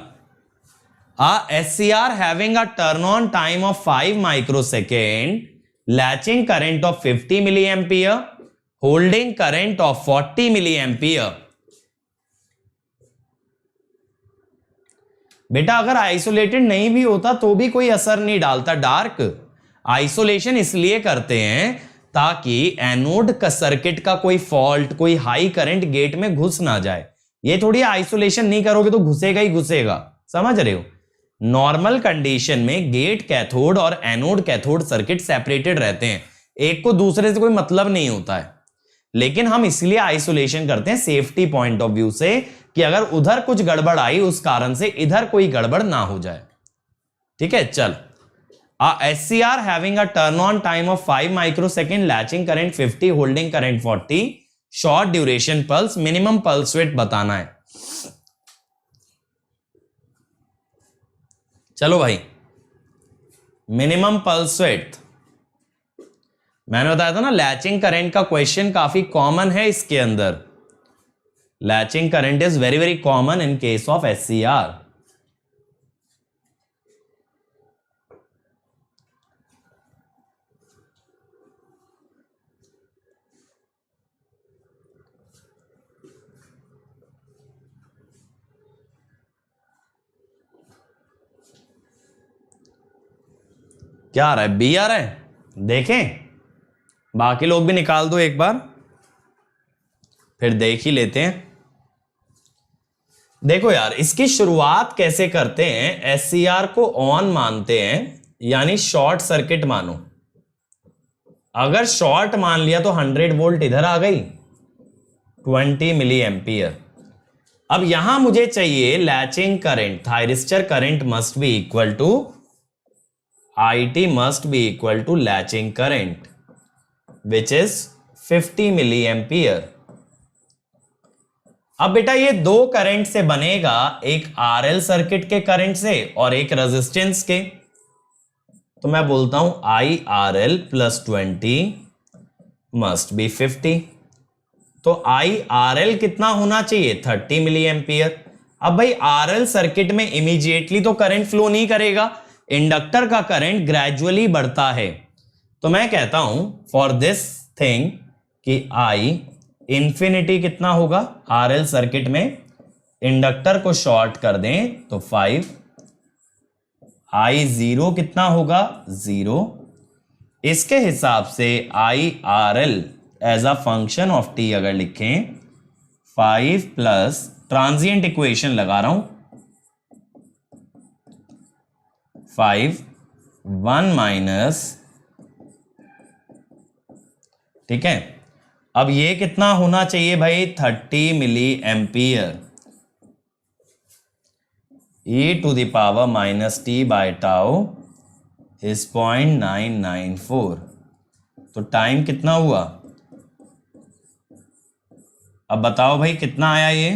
SCR having a turn on time of 5 microsecond, latching current of 50 milliampere, holding current of 40 milliampere। बेटा अगर आइसोलेटेड नहीं भी होता तो भी कोई असर नहीं डालता। डार्क आइसोलेशन इसलिए करते हैं ताकि एनोड का सर्किट का कोई फॉल्ट, कोई हाई करंट गेट में घुस ना जाए। ये थोड़ी आइसोलेशन नहीं करोगे तो घुसेगा ही घुसेगा, समझ रहे हो। नॉर्मल कंडीशन में गेट कैथोड और एनोड कैथोड सर्किट सेपरेटेड रहते हैं, एक को दूसरे से कोई मतलब नहीं होता है, लेकिन हम इसलिए आइसोलेशन करते हैं सेफ्टी पॉइंट ऑफ व्यू से कि अगर उधर कुछ गड़बड़ आई उस कारण से इधर कोई गड़बड़ ना हो जाए। ठीक है, चल SCR having a turn on time of 5 microsecond, latching current 50, holding current 40, short duration pulse, minimum pulse width बताना है। चलो भाई, मिनिमम पल्स विड्थ मैंने बताया था ना, लैचिंग करंट का क्वेश्चन काफी कॉमन है इसके अंदर। Latching current is very very common in case of SCR। क्या आ रहा है? बी आ रहा है, देखें बाकी लोग भी निकाल दो एक बार, फिर देख ही लेते हैं। देखो यार, इसकी शुरुआत कैसे करते हैं। SCR को ऑन मानते हैं, यानी शॉर्ट सर्किट मानो। अगर शॉर्ट मान लिया तो 100 वोल्ट इधर आ गई, 20 मिली एम्पियर। अब यहां मुझे चाहिए latching current, thyristor current must be equal to IT must be equal to latching current which is 50 milliampere। अब बेटा ये दो करंट से बनेगा, एक RL सर्किट के करंट से और एक रेजिस्टेंस के, तो मैं बोलता हूं IRL + 20 must be 50। तो IRL कितना होना चाहिए? 30 मिली एम्पियर। अब भाई RL सर्किट में इमीडिएटली तो करंट फ्लो नहीं करेगा, इंडक्टर का करंट ग्रेजुअली बढ़ता है। तो मैं कहता हूं फॉर दिस थिंग कि I इन्फिनिटी कितना होगा, आरएल सर्किट में इंडक्टर को शॉर्ट कर दें तो 5, आई जीरो कितना होगा 0। इसके हिसाब से I R L as a function of T अगर लिखें 5 प्लस ट्रांजिएंट इक्वेशन लगा रहा हूं 5 1 माइनस, ठीक है। अब ये कितना होना चाहिए भाई 30 milli ampere e to the power minus T by tau is 0.994। तो टाइम कितना हुआ, अब बताओ भाई कितना आया, ये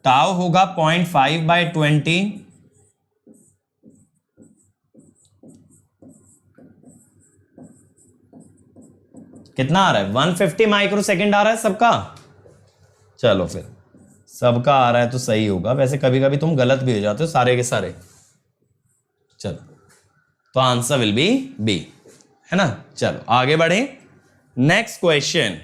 टाउ होगा 0.5/20, कितना आ रहा है 150 माइक्रो सेकेंड आ रहा है सबका। चलो फिर सबका आ रहा है तो सही होगा, वैसे कभी कभी तुम गलत भी हो जाते हो सारे के सारे। चलो तो आंसर विल बी बी, है ना। चलो आगे बढ़े, next question.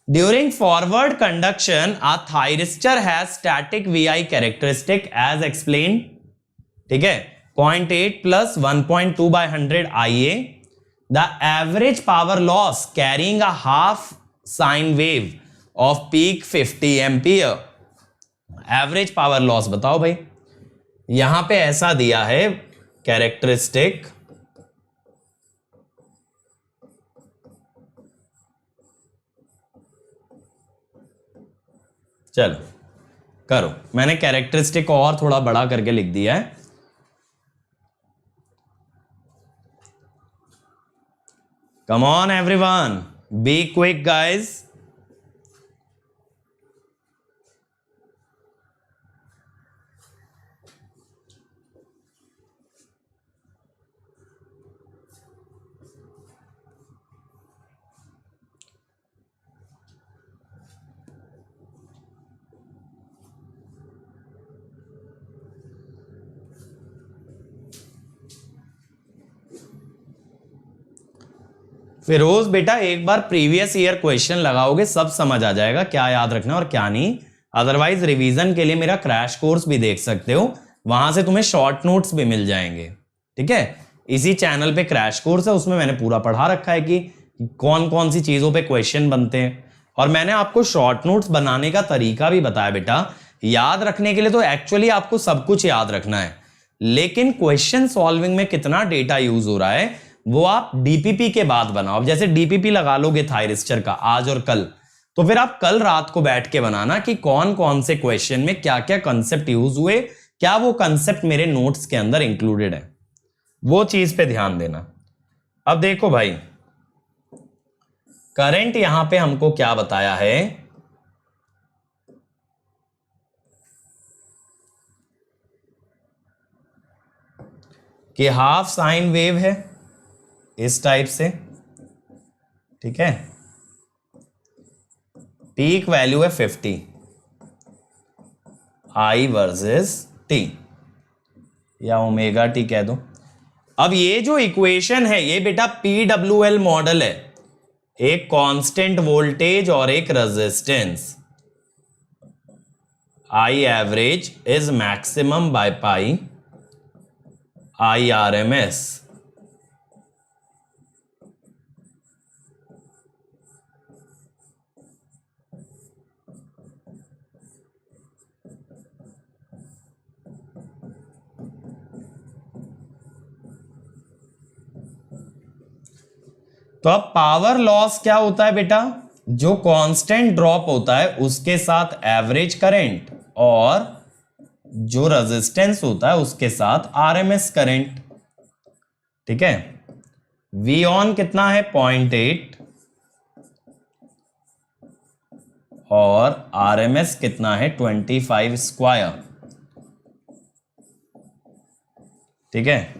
During forward conduction a thyristor has static VI characteristic as explained, ठीक है। 0.8 plus 1.2/100 IA, the average power loss carrying a half sine wave of peak 50 ampere. Average power loss बताओ भाई, यहां पे ऐसा दिया है कैरेक्टरिस्टिक, चलो करो, मैंने कैरेक्टरिस्टिक और थोड़ा बड़ा करके लिख दिया है। Come on everyone, be quick guys. Firoz बेटा एक बार प्रीवियस ईयर क्वेश्चन लगाओगे सब समझ आ जाएगा क्या याद रखना और क्या नहीं। अदरवाइज रिवीजन के लिए मेरा क्रैश कोर्स भी देख सकते हो, वहां से तुम्हें शॉर्ट नोट्स भी मिल जाएंगे, ठीक है। इसी चैनल पे क्रैश कोर्स है, उसमें मैंने पूरा पढ़ा रखा है कि कौन कौन सी चीजों पे क्वेश्चन बनते हैं, और मैंने आपको शॉर्ट नोट्स बनाने का तरीका भी बताया बेटा। याद रखने के लिए तो एक्चुअली आपको सब कुछ याद रखना है, लेकिन क्वेश्चन सॉल्विंग में कितना डेटा यूज हो रहा है वो आप डीपीपी के बाद बनाओ। अब जैसे डीपीपी लगा लोगे थायरिस्टर का आज और कल, तो फिर आप कल रात को बैठ के बनाना कि कौन कौन से क्वेश्चन में क्या क्या कंसेप्ट यूज हुए, क्या वो कंसेप्ट मेरे नोट्स के अंदर इंक्लूडेड है, वो चीज पे ध्यान देना। अब देखो भाई करंट यहां पे हमको क्या बताया है, कि हाफ साइन वेव है इस टाइप से, ठीक है। पीक वैल्यू है 50, आई वर्सेस टी या ओमेगा टी कह दो। अब ये जो इक्वेशन है ये बेटा PWL मॉडल है, एक कांस्टेंट वोल्टेज और एक resistance. I average is maximum by pi I RMS। तो अब पावर लॉस क्या होता है बेटा, जो कांस्टेंट ड्रॉप होता है उसके साथ एवरेज करंट और जो रेजिस्टेंस होता है उसके साथ RMS करंट, ठीक है। V ऑन कितना है 0.8 और RMS कितना है 25 स्क्वायर, ठीक है।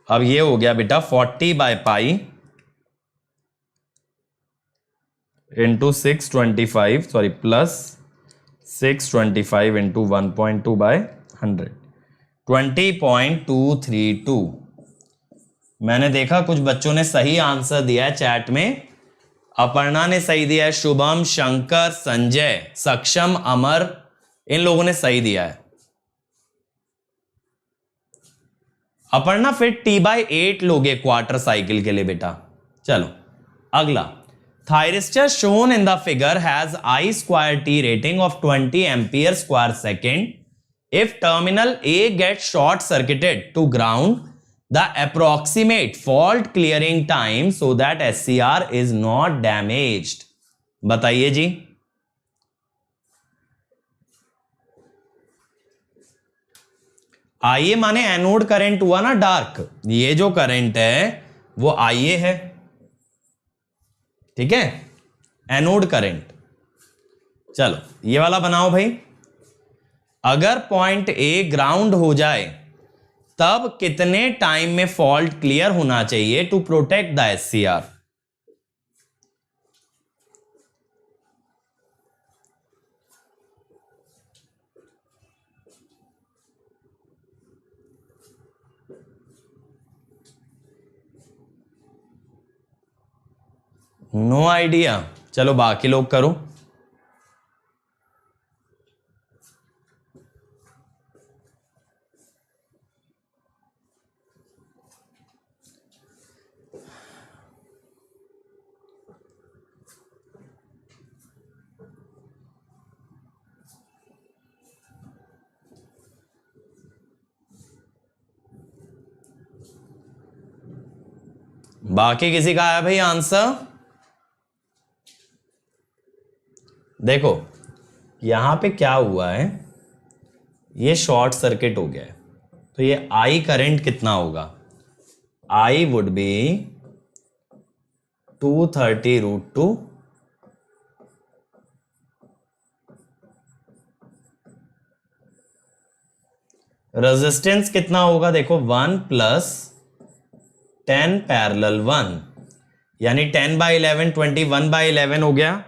अब ये हो गया बेटा 40/पाई इंटू 625 सॉरी प्लस 625 इंटू 1.2/100 20.232। मैंने देखा कुछ बच्चों ने सही आंसर दिया है चैट में। अपर्णा ने सही दिया है, शुभम, शंकर, संजय, सक्षम, अमर, इन लोगों ने सही दिया है। अपर्णा फिर T/8 लोगे क्वार्टर साइकिल के लिए बेटा। चलो अगला, thyristor shown in the figure has I square T rating of 20 ampere square second if terminal A gate short circuited to ground the approximate fault clearing time so that SCR is not damaged। बताइए जी। IA माने anode current हुआ ना dark, ये जो current है वो IA है, ठीक है, एनोड करंट। चलो ये वाला बनाओ भाई, अगर पॉइंट A ग्राउंड हो जाए तब कितने टाइम में फॉल्ट क्लियर होना चाहिए to protect the SCR। No idea. चलो बाकी लोग करो। बाकी किसी का आया भाई आंसर? देखो यहां पे क्या हुआ है, ये शॉर्ट सर्किट हो गया है, तो ये I करंट कितना होगा? I वुड बी 230√2 रेजिस्टेंस कितना होगा? देखो 1 + 10 पैरेलल 1 यानी 10/11 21/11 हो गया।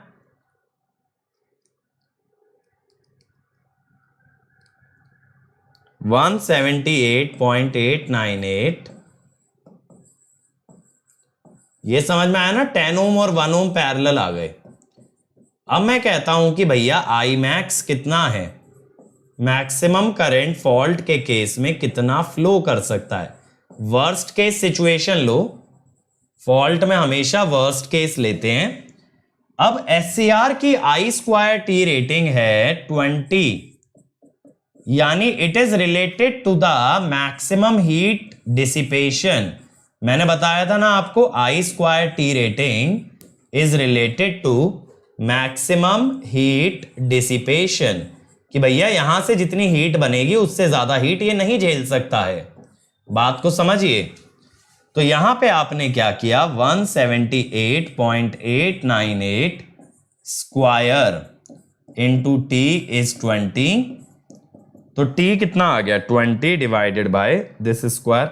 $178.898। ये समझ में आया ना, 10 ओम और 1 ओम पैरेलल आ गए। अब मैं कहता हूं कि भैया I max कितना है, मैक्सिमम करंट फॉल्ट के केस में कितना फ्लो कर सकता है। वर्स्ट केस सिचुएशन लो, फॉल्ट में हमेशा वर्स्ट केस लेते हैं। अब SCR की I² T रेटिंग है 20, यानी it is related to the maximum heat dissipation. मैंने बताया था ना आपको, I² T rating is related to maximum heat dissipation, कि भैया यहां से जितनी हीट बनेगी उससे ज्यादा हीट ये नहीं झेल सकता है। बात को समझिए। तो यहां पे आपने क्या किया, 178.898 स्क्वायर इंटू T इज 20, तो T कितना आ गया 20 डिवाइडेड बाय दिस स्क्वायर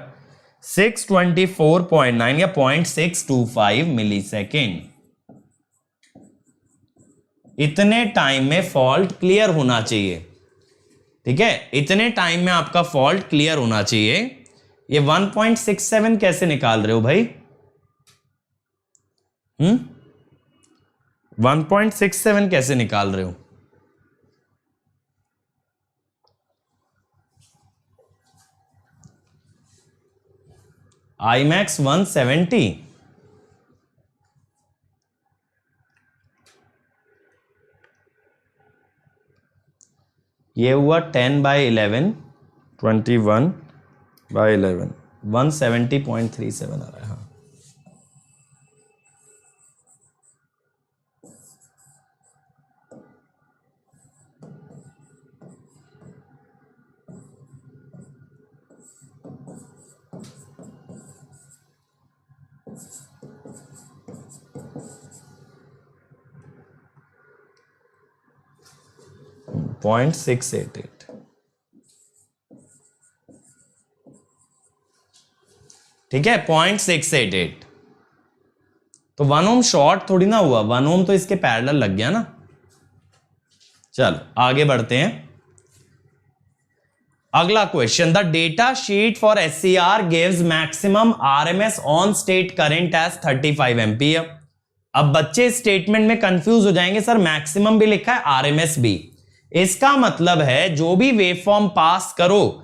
624.9 या 0.625 मिली सेकेंड। इतने टाइम में फॉल्ट क्लियर होना चाहिए, ठीक है, इतने टाइम में आपका फॉल्ट क्लियर होना चाहिए। ये 1.67 कैसे निकाल रहे हो भाई? 1.67 कैसे निकाल रहे हो? I max 170, ये हुआ 10/11 21/11 170.37 आ रहा है। हाँ, .688, ठीक है, 0.688। तो 1 ओम शॉर्ट थोड़ी ना हुआ, 1 ओम तो इसके पैरेलल लग गया ना। चलो आगे बढ़ते हैं। अगला question, the data sheet for SCR gives maximum RMS on state current as 35 ampere अब बच्चे स्टेटमेंट में कंफ्यूज हो जाएंगे, सर मैक्सिमम भी लिखा है आरएमएस भी। इसका मतलब है जो भी वेवफॉर्म पास करो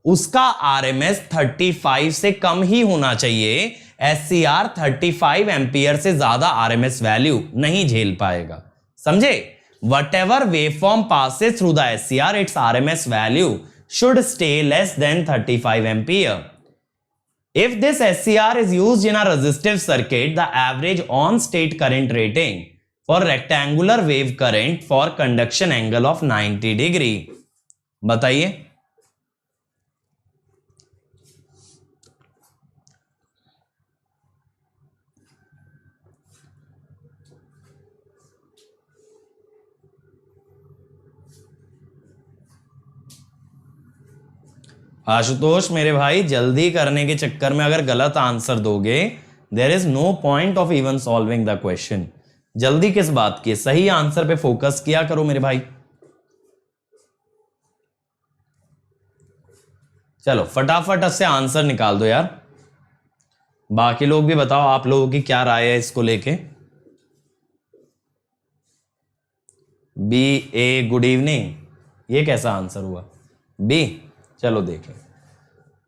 उसका आरएमएस 35 से कम ही होना चाहिए। एससीआर 35 एम्पियर से ज्यादा आरएमएस वैल्यू नहीं झेल पाएगा, समझे? Whatever waveform passes through the SCR, its RMS value should stay less than 35 ampere. If this SCR is used in a resistive circuit, the average on-state current rating for rectangular wave current for conduction angle of 90 degree. बताइए। आशुतोष मेरे भाई, जल्दी करने के चक्कर में अगर गलत आंसर दोगे there is no point of even solving the question. जल्दी किस बात की, सही आंसर पे फोकस किया करो मेरे भाई। चलो फटाफट से आंसर निकाल दो यार। बाकी लोग भी बताओ आप लोगों की क्या राय है इसको लेके। बी ए गुड इवनिंग, ये कैसा आंसर हुआ? बी। चलो देखें।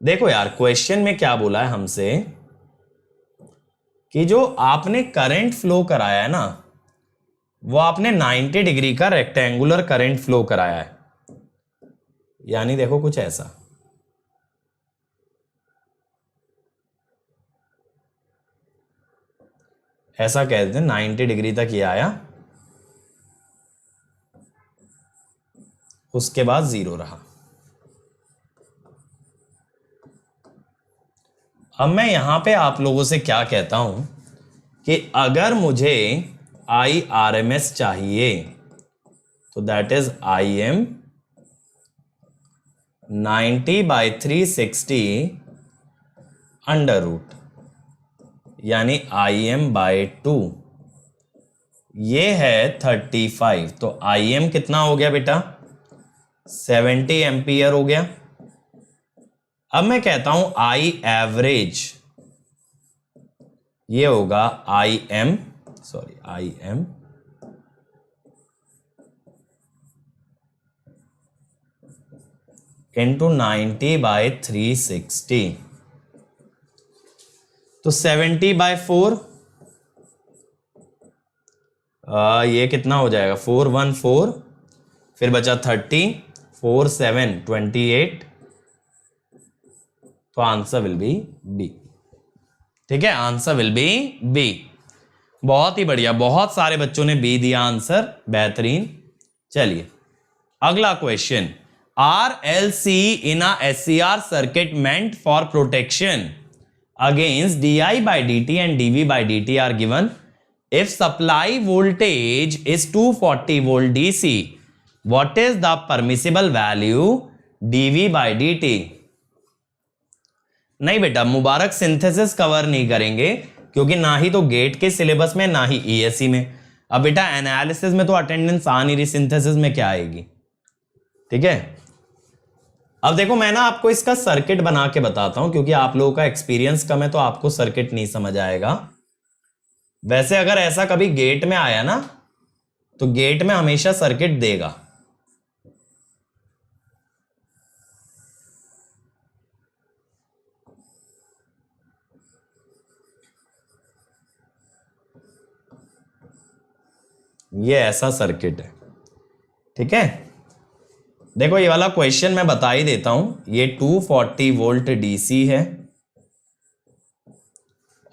देखो यार क्वेश्चन में क्या बोला है हमसे कि जो आपने करंट फ्लो कराया है ना, वो आपने 90 डिग्री का रेक्टेंगुलर करंट फ्लो कराया है। यानी देखो कुछ ऐसा, ऐसा कह देते हैं 90 डिग्री तक ये आया, उसके बाद जीरो रहा। अब मैं यहां पे आप लोगों से क्या कहता हूं कि अगर मुझे आई आर एम एस चाहिए तो that is I M 90/360 under root, यानी आई एम बाय 2, ये है 35। तो आई एम कितना हो गया बेटा? 70 एम्पियर हो गया। अब मैं कहता हूं आई एवरेज, ये होगा आई एम इंटू 90/360, तो 70/4, ये कितना हो जाएगा? 414, फिर बचा 30, 4 7 28, तो आंसर विल बी बी। ठीक है, आंसर विल बी बी। बहुत ही बढ़िया, बहुत सारे बच्चों ने बी दिया आंसर, बेहतरीन। चलिए अगला question. R L C in a SCR circuit meant for protection against di by d t and dv by d t are given if supply voltage is 240 volt DC, what is the permissible value dv by d t? नहीं बेटा, मुबारक synthesis cover नहीं करेंगे क्योंकि ना ही तो gate के syllabus में ना ही ईएससी में। अब बेटा एनालिसिस में तो अटेंडेंस आ नहीं रही, सिंथेसिस में क्या आएगी? ठीक है, अब देखो मैं ना आपको इसका सर्किट बना के बताता हूं क्योंकि आप लोगों का एक्सपीरियंस कम है तो आपको सर्किट नहीं समझ आएगा। वैसे अगर ऐसा कभी गेट में आया ना तो गेट में हमेशा सर्किट देगा। ये ऐसा सर्किट है। ठीक है, देखो ये वाला क्वेश्चन मैं बता ही देता हूं। ये 240 वोल्ट डीसी है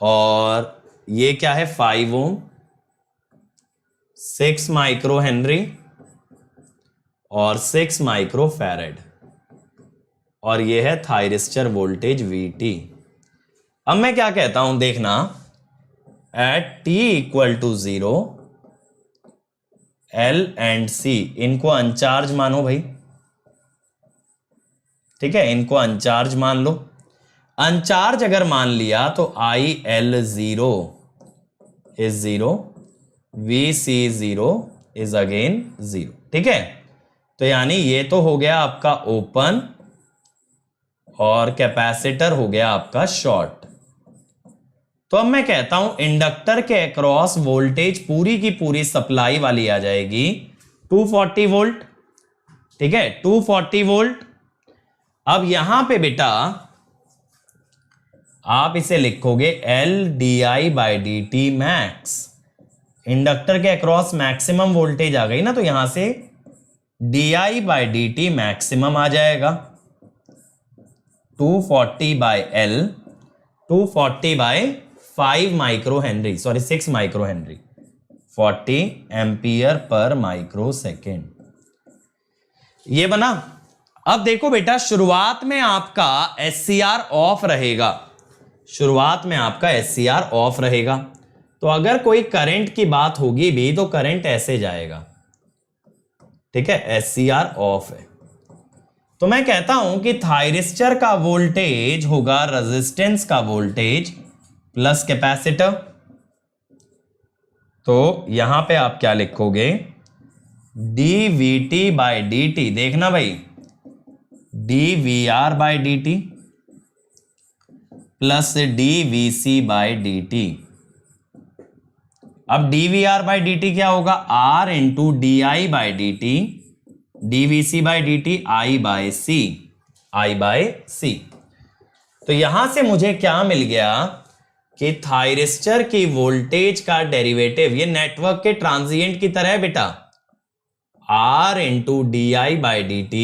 और ये क्या है? 5 ओम, 6 माइक्रो हेनरी और 6 माइक्रो फैरेड, और ये है थायरिस्टर वोल्टेज VT। अब मैं क्या कहता हूं, देखना, at t = 0 L and C इनको अनचार्ज मानो भाई। ठीक है, इनको अनचार्ज मान लो। अनचार्ज अगर मान लिया तो IL0 is 0, VC0 is again 0। ठीक है, तो यानी ये तो हो गया आपका ओपन और कैपेसिटर हो गया आपका शॉर्ट। तो अब मैं कहता हूं इंडक्टर के अक्रॉस वोल्टेज पूरी की पूरी सप्लाई वाली आ जाएगी 240 वोल्ट। ठीक है, 240 वोल्ट। अब यहां पे बेटा आप इसे लिखोगे L di/dt मैक्स। इंडक्टर के अक्रॉस मैक्सिमम वोल्टेज आ गई ना, तो यहां से di/dt मैक्सिमम आ जाएगा 240/L, 240/5 micro Henry, sorry 6 micro Henry, 40 ampere per micro second. ये बना। अब देखो बेटा, शुरुआत में आपका SCR ऑफ रहेगा, शुरुआत में आपका SCR ऑफ रहेगा। तो अगर कोई करंट की बात होगी भी तो करंट ऐसे जाएगा। ठीक है, SCR ऑफ है। तो मैं कहता हूं कि थायरिस्टर का वोल्टेज होगा रेजिस्टेंस का वोल्टेज प्लस कैपेसिटर। तो यहां पे आप क्या लिखोगे, dVT/dt, देखना भाई, dVR/dt प्लस dVC/dt। अब dVR/dt क्या होगा, R into di/dt, dVC/dt I/C। तो यहां से मुझे क्या मिल गया कि थायरिस्टर की वोल्टेज का डेरिवेटिव, ये नेटवर्क के ट्रांजिएंट की तरह है बेटा, R into di/dt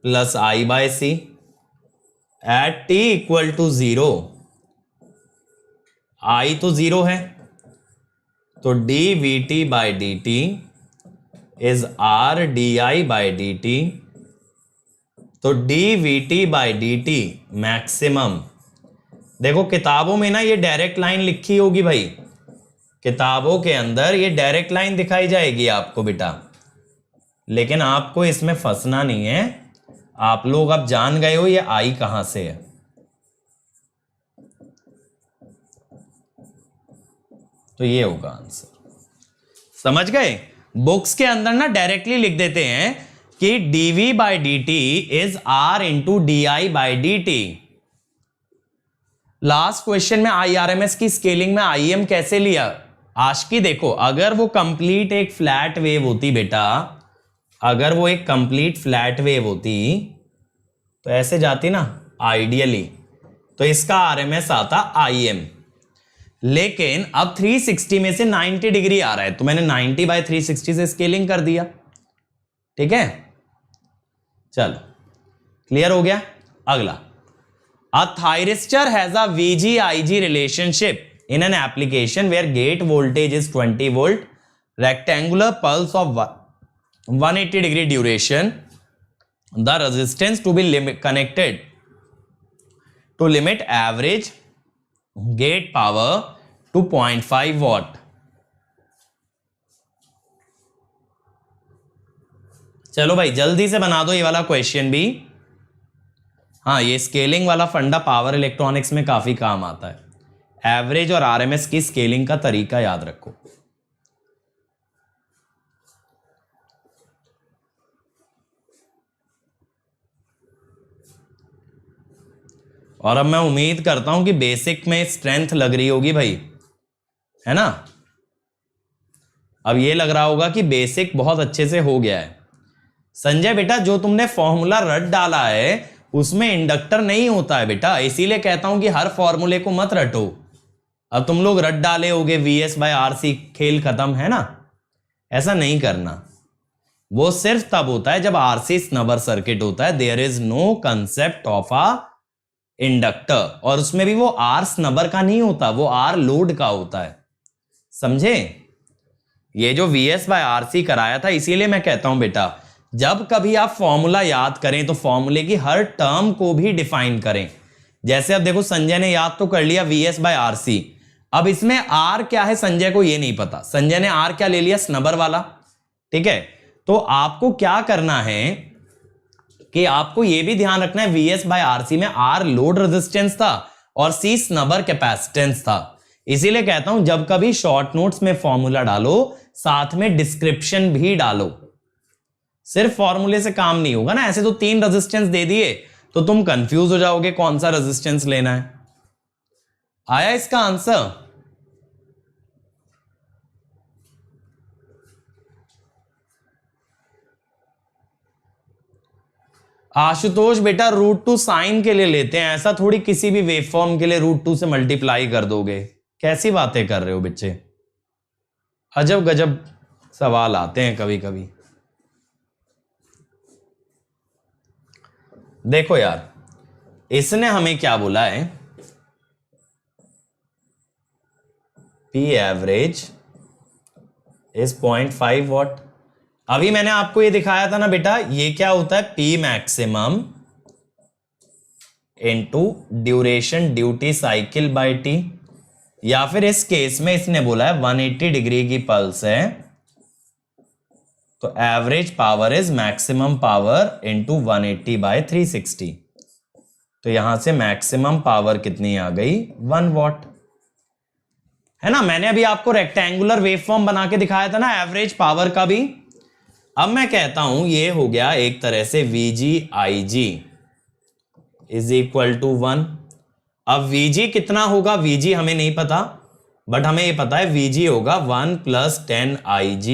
plus I/C at t equal to 0। I तो 0 है, तो dVT/dt इज R di/dt। तो dVT/dt मैक्सिमम, देखो किताबों में ना ये डायरेक्ट लाइन लिखी होगी भाई, किताबों के अंदर ये डायरेक्ट लाइन दिखाई जाएगी आपको बेटा, लेकिन आपको इसमें फंसना नहीं है। आप लोग अब जान गए हो ये आई कहां से है। तो ये होगा आंसर, समझ गए। बुक्स के अंदर ना डायरेक्टली लिख देते हैं कि dV/dt is R into di/dt। Last question में IRMS की स्केलिंग में IM कैसे लिया, आशिकी देखो, अगर वो कंप्लीट एक फ्लैट वेव होती बेटा, अगर वो एक कंप्लीट फ्लैट वेव होती तो ऐसे जाती ना आइडियली, तो इसका RMS आता IM। लेकिन अब 360 में से 90 डिग्री आ रहा है, तो मैंने 90/360 से स्केलिंग कर दिया। ठीक है, चलो क्लियर हो गया। अगला, a thyristor has a VG/IG relationship in an application where gate voltage is 20 volt, rectangular pulse of 180 degree duration, the resistance to be connected to limit average gate power to 0.5 watt। चलो भाई जल्दी से बना दो ये वाला question भी। हाँ, ये स्केलिंग वाला फंडा पावर इलेक्ट्रॉनिक्स में काफी काम आता है। एवरेज और आरएमएस की स्केलिंग का तरीका याद रखो। और अब मैं उम्मीद करता हूं कि बेसिक में स्ट्रेंथ लग रही होगी भाई, है ना। अब ये लग रहा होगा कि बेसिक बहुत अच्छे से हो गया है। संजय बेटा, जो तुमने फॉर्मूला रट डाला है उसमें इंडक्टर नहीं होता है बेटा, इसीलिए कहता हूं कि हर फॉर्मूले को मत रटो। अब तुम लोग रट डाले होगे VS/RC, खेल खत्म, है ना। ऐसा नहीं करना, वो सिर्फ तब होता है जब RC स्नबर सर्किट होता है। There is no concept of a inductor, और उसमें भी वो R स्नबर का नहीं होता, वो R लोड का होता है, समझे। ये जो VS/RC कराया था, इसीलिए मैं कहता हूं बेटा, जब कभी आप फॉर्मूला याद करें तो फॉर्मूले की हर टर्म को भी डिफाइन करें। जैसे अब देखो, संजय ने याद तो कर लिया VS/RC, अब इसमें R क्या है संजय को ये नहीं पता। संजय ने R क्या ले लिया, स्नबर वाला। ठीक है, तो आपको क्या करना है कि आपको ये भी ध्यान रखना है, VS/RC में R लोड रेजिस्टेंस था और C स्नबर कैपेसिटेंस था। इसीलिए कहता हूं जब कभी शॉर्ट नोट्स में फॉर्मूला डालो, साथ में डिस्क्रिप्शन भी डालो। सिर्फ फॉर्मूले से काम नहीं होगा ना, ऐसे तो 3 रेजिस्टेंस दे दिए तो तुम कंफ्यूज हो जाओगे कौन सा रेजिस्टेंस लेना है। आया इसका आंसर? आशुतोष बेटा √2 साइन के लिए लेते हैं, ऐसा थोड़ी किसी भी वेवफॉर्म के लिए √2 से मल्टीप्लाई कर दोगे। कैसी बातें कर रहे हो बच्चे, अजब गजब सवाल आते हैं कभी कभी। देखो यार, इसने हमें क्या बोला है, P एवरेज इज 0.5 वॉट। अभी मैंने आपको ये दिखाया था ना बेटा, ये क्या होता है, P maximum into duration duty cycle by T, या फिर इस केस में इसने बोला है 180 डिग्री की पल्स है तो average power is maximum power into 180 by 360। तो यहां से मैक्सिमम पावर कितनी आ गई, 1 वॉट, है ना। मैंने अभी आपको रेक्टेंगुलर वेवफॉर्म बना के दिखाया था ना एवरेज पावर का भी। अब मैं कहता हूं ये हो गया एक तरह से VG IG is equal to 1। अब VG कितना होगा, VG हमें नहीं पता, बट हमें ये पता है VG होगा 1 + 10 IG।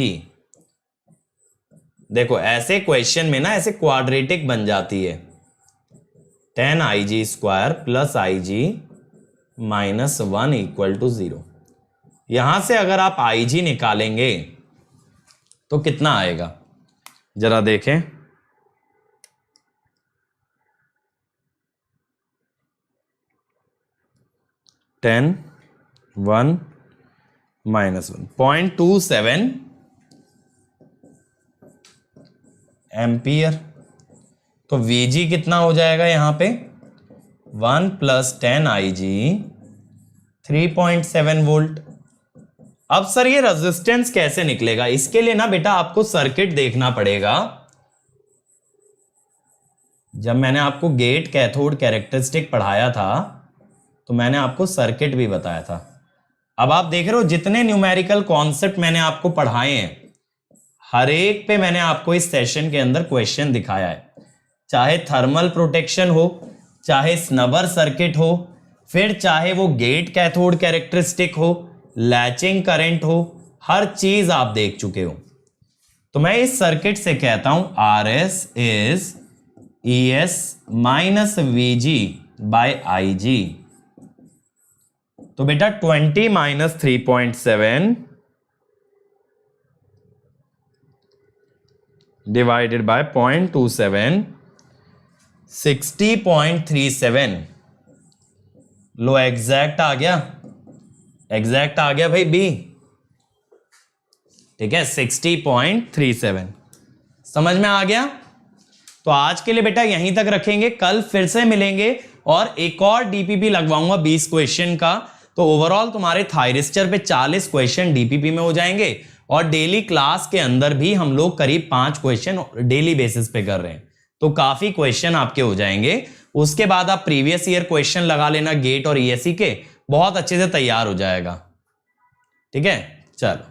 देखो ऐसे क्वेश्चन में ना ऐसे क्वाड्रेटिक बन जाती है, 10 IG² + IG -1 = 0। यहां से अगर आप IG निकालेंगे तो कितना आएगा, जरा देखें। -1 0.27 एम्पियर। तो VG कितना हो जाएगा यहां पे, 1 + 10 IG 3.7 वोल्ट। अब सर ये रेजिस्टेंस कैसे निकलेगा, इसके लिए ना बेटा आपको सर्किट देखना पड़ेगा। जब मैंने आपको गेट कैथोड कैरेक्टरिस्टिक पढ़ाया था तो मैंने आपको सर्किट भी बताया था। अब आप देख रहे हो जितने न्यूमेरिकल कॉन्सेप्ट मैंने आपको पढ़ाए हैं, हर एक पे मैंने आपको इस सेशन के अंदर क्वेश्चन दिखाया है, चाहे थर्मल प्रोटेक्शन हो, चाहे स्नबर सर्किट हो, फिर चाहे वो गेट कैथोड कैरेक्टरिस्टिक हो, लैचिंग करंट हो, हर चीज आप देख चुके हो। तो मैं इस सर्किट से कहता हूं RS is ES - VG by IG। तो बेटा 20 - 3.7 डिवाइडेड बाय 0.27 60.37। लो एग्जैक्ट आ गया, एग्जैक्ट आ गया भाई B, ठीक है 60.37। समझ में आ गया। तो आज के लिए बेटा यहीं तक रखेंगे, कल फिर से मिलेंगे और एक और DPP लगवाऊंगा 20 क्वेश्चन का। तो ओवरऑल तुम्हारे थायरिस्टर पे 40 क्वेश्चन DPP में हो जाएंगे और डेली क्लास के अंदर भी हम लोग करीब 5 क्वेश्चन डेली बेसिस पे कर रहे हैं, तो काफी क्वेश्चन आपके हो जाएंगे। उसके बाद आप प्रीवियस ईयर क्वेश्चन लगा लेना गेट और ESE के, बहुत अच्छे से तैयार हो जाएगा, ठीक है। चलो,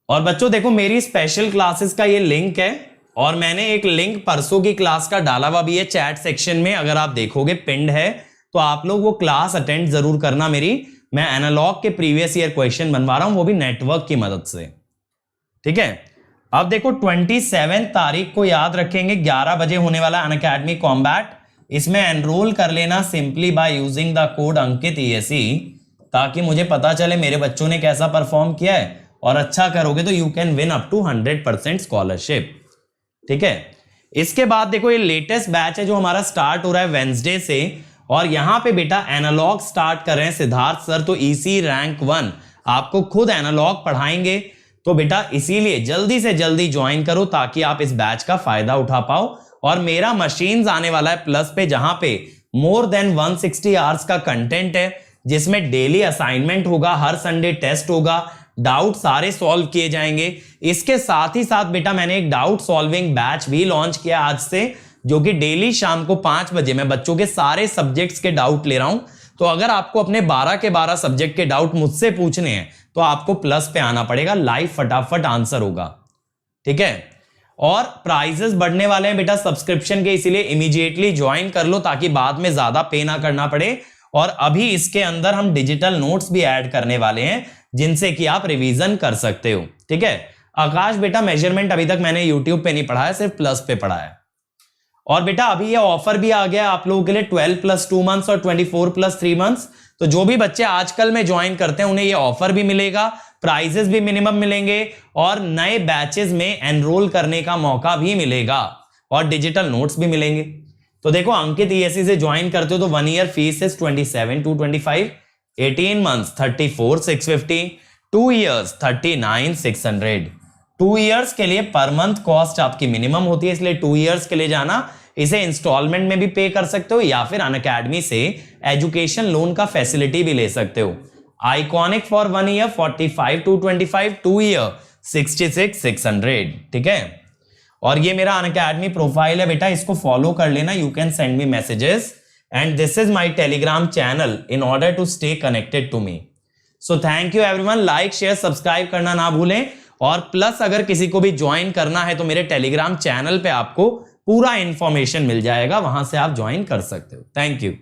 और बच्चों देखो मेरी स्पेशल क्लासेस का ये लिंक है और मैंने एक लिंक परसों की क्लास का डाला हुआ भी है चैट सेक्शन में, अगर आप देखोगे पिंड है, तो आप लोग वो क्लास अटेंड जरूर करना मेरी। मैं एनालॉग के प्रीवियस ईयर क्वेश्चन बनवा रहा हूं, वो भी नेटवर्क की मदद से, ठीक है। अब देखो 27 तारीख को याद रखेंगे 11 बजे होने वाला अनअकैडमी कॉम्बैट। इसमें एनरोल कर लेना simply by using the code Ankit ESE, ताकि मुझे पता चले मेरे बच्चों ने कैसा परफॉर्म किया है, और अच्छा करोगे तो you can win up to 100% scholarship, ठीक है। इसके बाद देखो ये लेटेस्ट बैच है जो हमारा स्टार्ट हो रहा है वेंसडे से, और यहां पे बेटा एनालॉग स्टार्ट कर रहे हैं सिद्धार्थ सर, तो EC रैंक 1 आपको खुद एनालॉग पढ़ाएंगे। तो बेटा इसीलिए जल्दी से जल्दी ज्वाइन करो ताकि आप इस बैच का फायदा उठा पाओ। और मेरा मशीन्स आने वाला है प्लस पे, जहां पे मोर देन 160 आवर्स का कंटेंट है, जिसमें डेली असाइनमेंट होगा, हर संडे टेस्ट होगा, डाउट सारे सॉल्व किए जाएंगे। इसके साथ ही साथ बेटा मैंने एक डाउट सॉल्विंग बैच भी लॉन्च किया आज से, जो कि डेली शाम को 5 बजे मैं बच्चों के सारे सब्जेक्ट्स के डाउट ले रहा हूं। तो अगर आपको अपने 12 के 12 सब्जेक्ट के डाउट मुझसे पूछने हैं तो आपको प्लस पे आना पड़ेगा, लाइव फटाफट आंसर होगा, ठीक है। और प्राइजेस बढ़ने वाले हैं बेटा सब्सक्रिप्शन के, इसीलिए इमीडिएटली ज्वाइन कर लो ताकि बाद में ज्यादा पे ना करना पड़े। और अभी इसके अंदर हम डिजिटल नोट्स भी ऐड करने वाले हैं जिनसे कि आप रिवीजन कर सकते हो। ठीक है आकाश बेटा, मेजरमेंट अभी तक मैंने यूट्यूब पे नहीं पढ़ा है, सिर्फ प्लस पे पढ़ा है। और बेटा अभी ये ऑफर भी आ गया आप लोगों के लिए 12 + 2 मंथ्स और 24 + 3 मंथ्स। तो जो भी बच्चे आजकल में ज्वाइन करते हैं उन्हें ये ऑफर भी मिलेगा, प्राइजेस भी मिनिमम मिलेंगे और नए बैचेस में एनरोल करने का मौका भी मिलेगा और डिजिटल नोट्स भी मिलेंगे। तो देखो अंकित ईएससी से ज्वाइन करते हो तो 1 year fees is 27,225, 18 months 34,650, 2 years 39,600। 2 years के लिए पर मंथ कॉस्ट आपकी मिनिमम होती है, इसलिए 2 इयर्स के लिए जाना। इसे इंस्टॉलमेंट में भी पे कर सकते हो या फिर अनअकैडमी से एजुकेशन लोन का फैसिलिटी भी ले सकते हो। Iconic for 1 year 45,225, 2 year 66,600। ठीक है और ये मेरा अनअकैडमी प्रोफाइल है बेटा, इसको फॉलो कर लेना। You can send me messages and this is my Telegram channel in order to stay connected to me. So thank you everyone, like share subscribe करना ना भूलें। और प्लस अगर किसी को भी ज्वाइन करना है तो मेरे टेलीग्राम चैनल पे आपको पूरा इंफॉर्मेशन मिल जाएगा, वहां से आप ज्वाइन कर सकते हो। Thank you.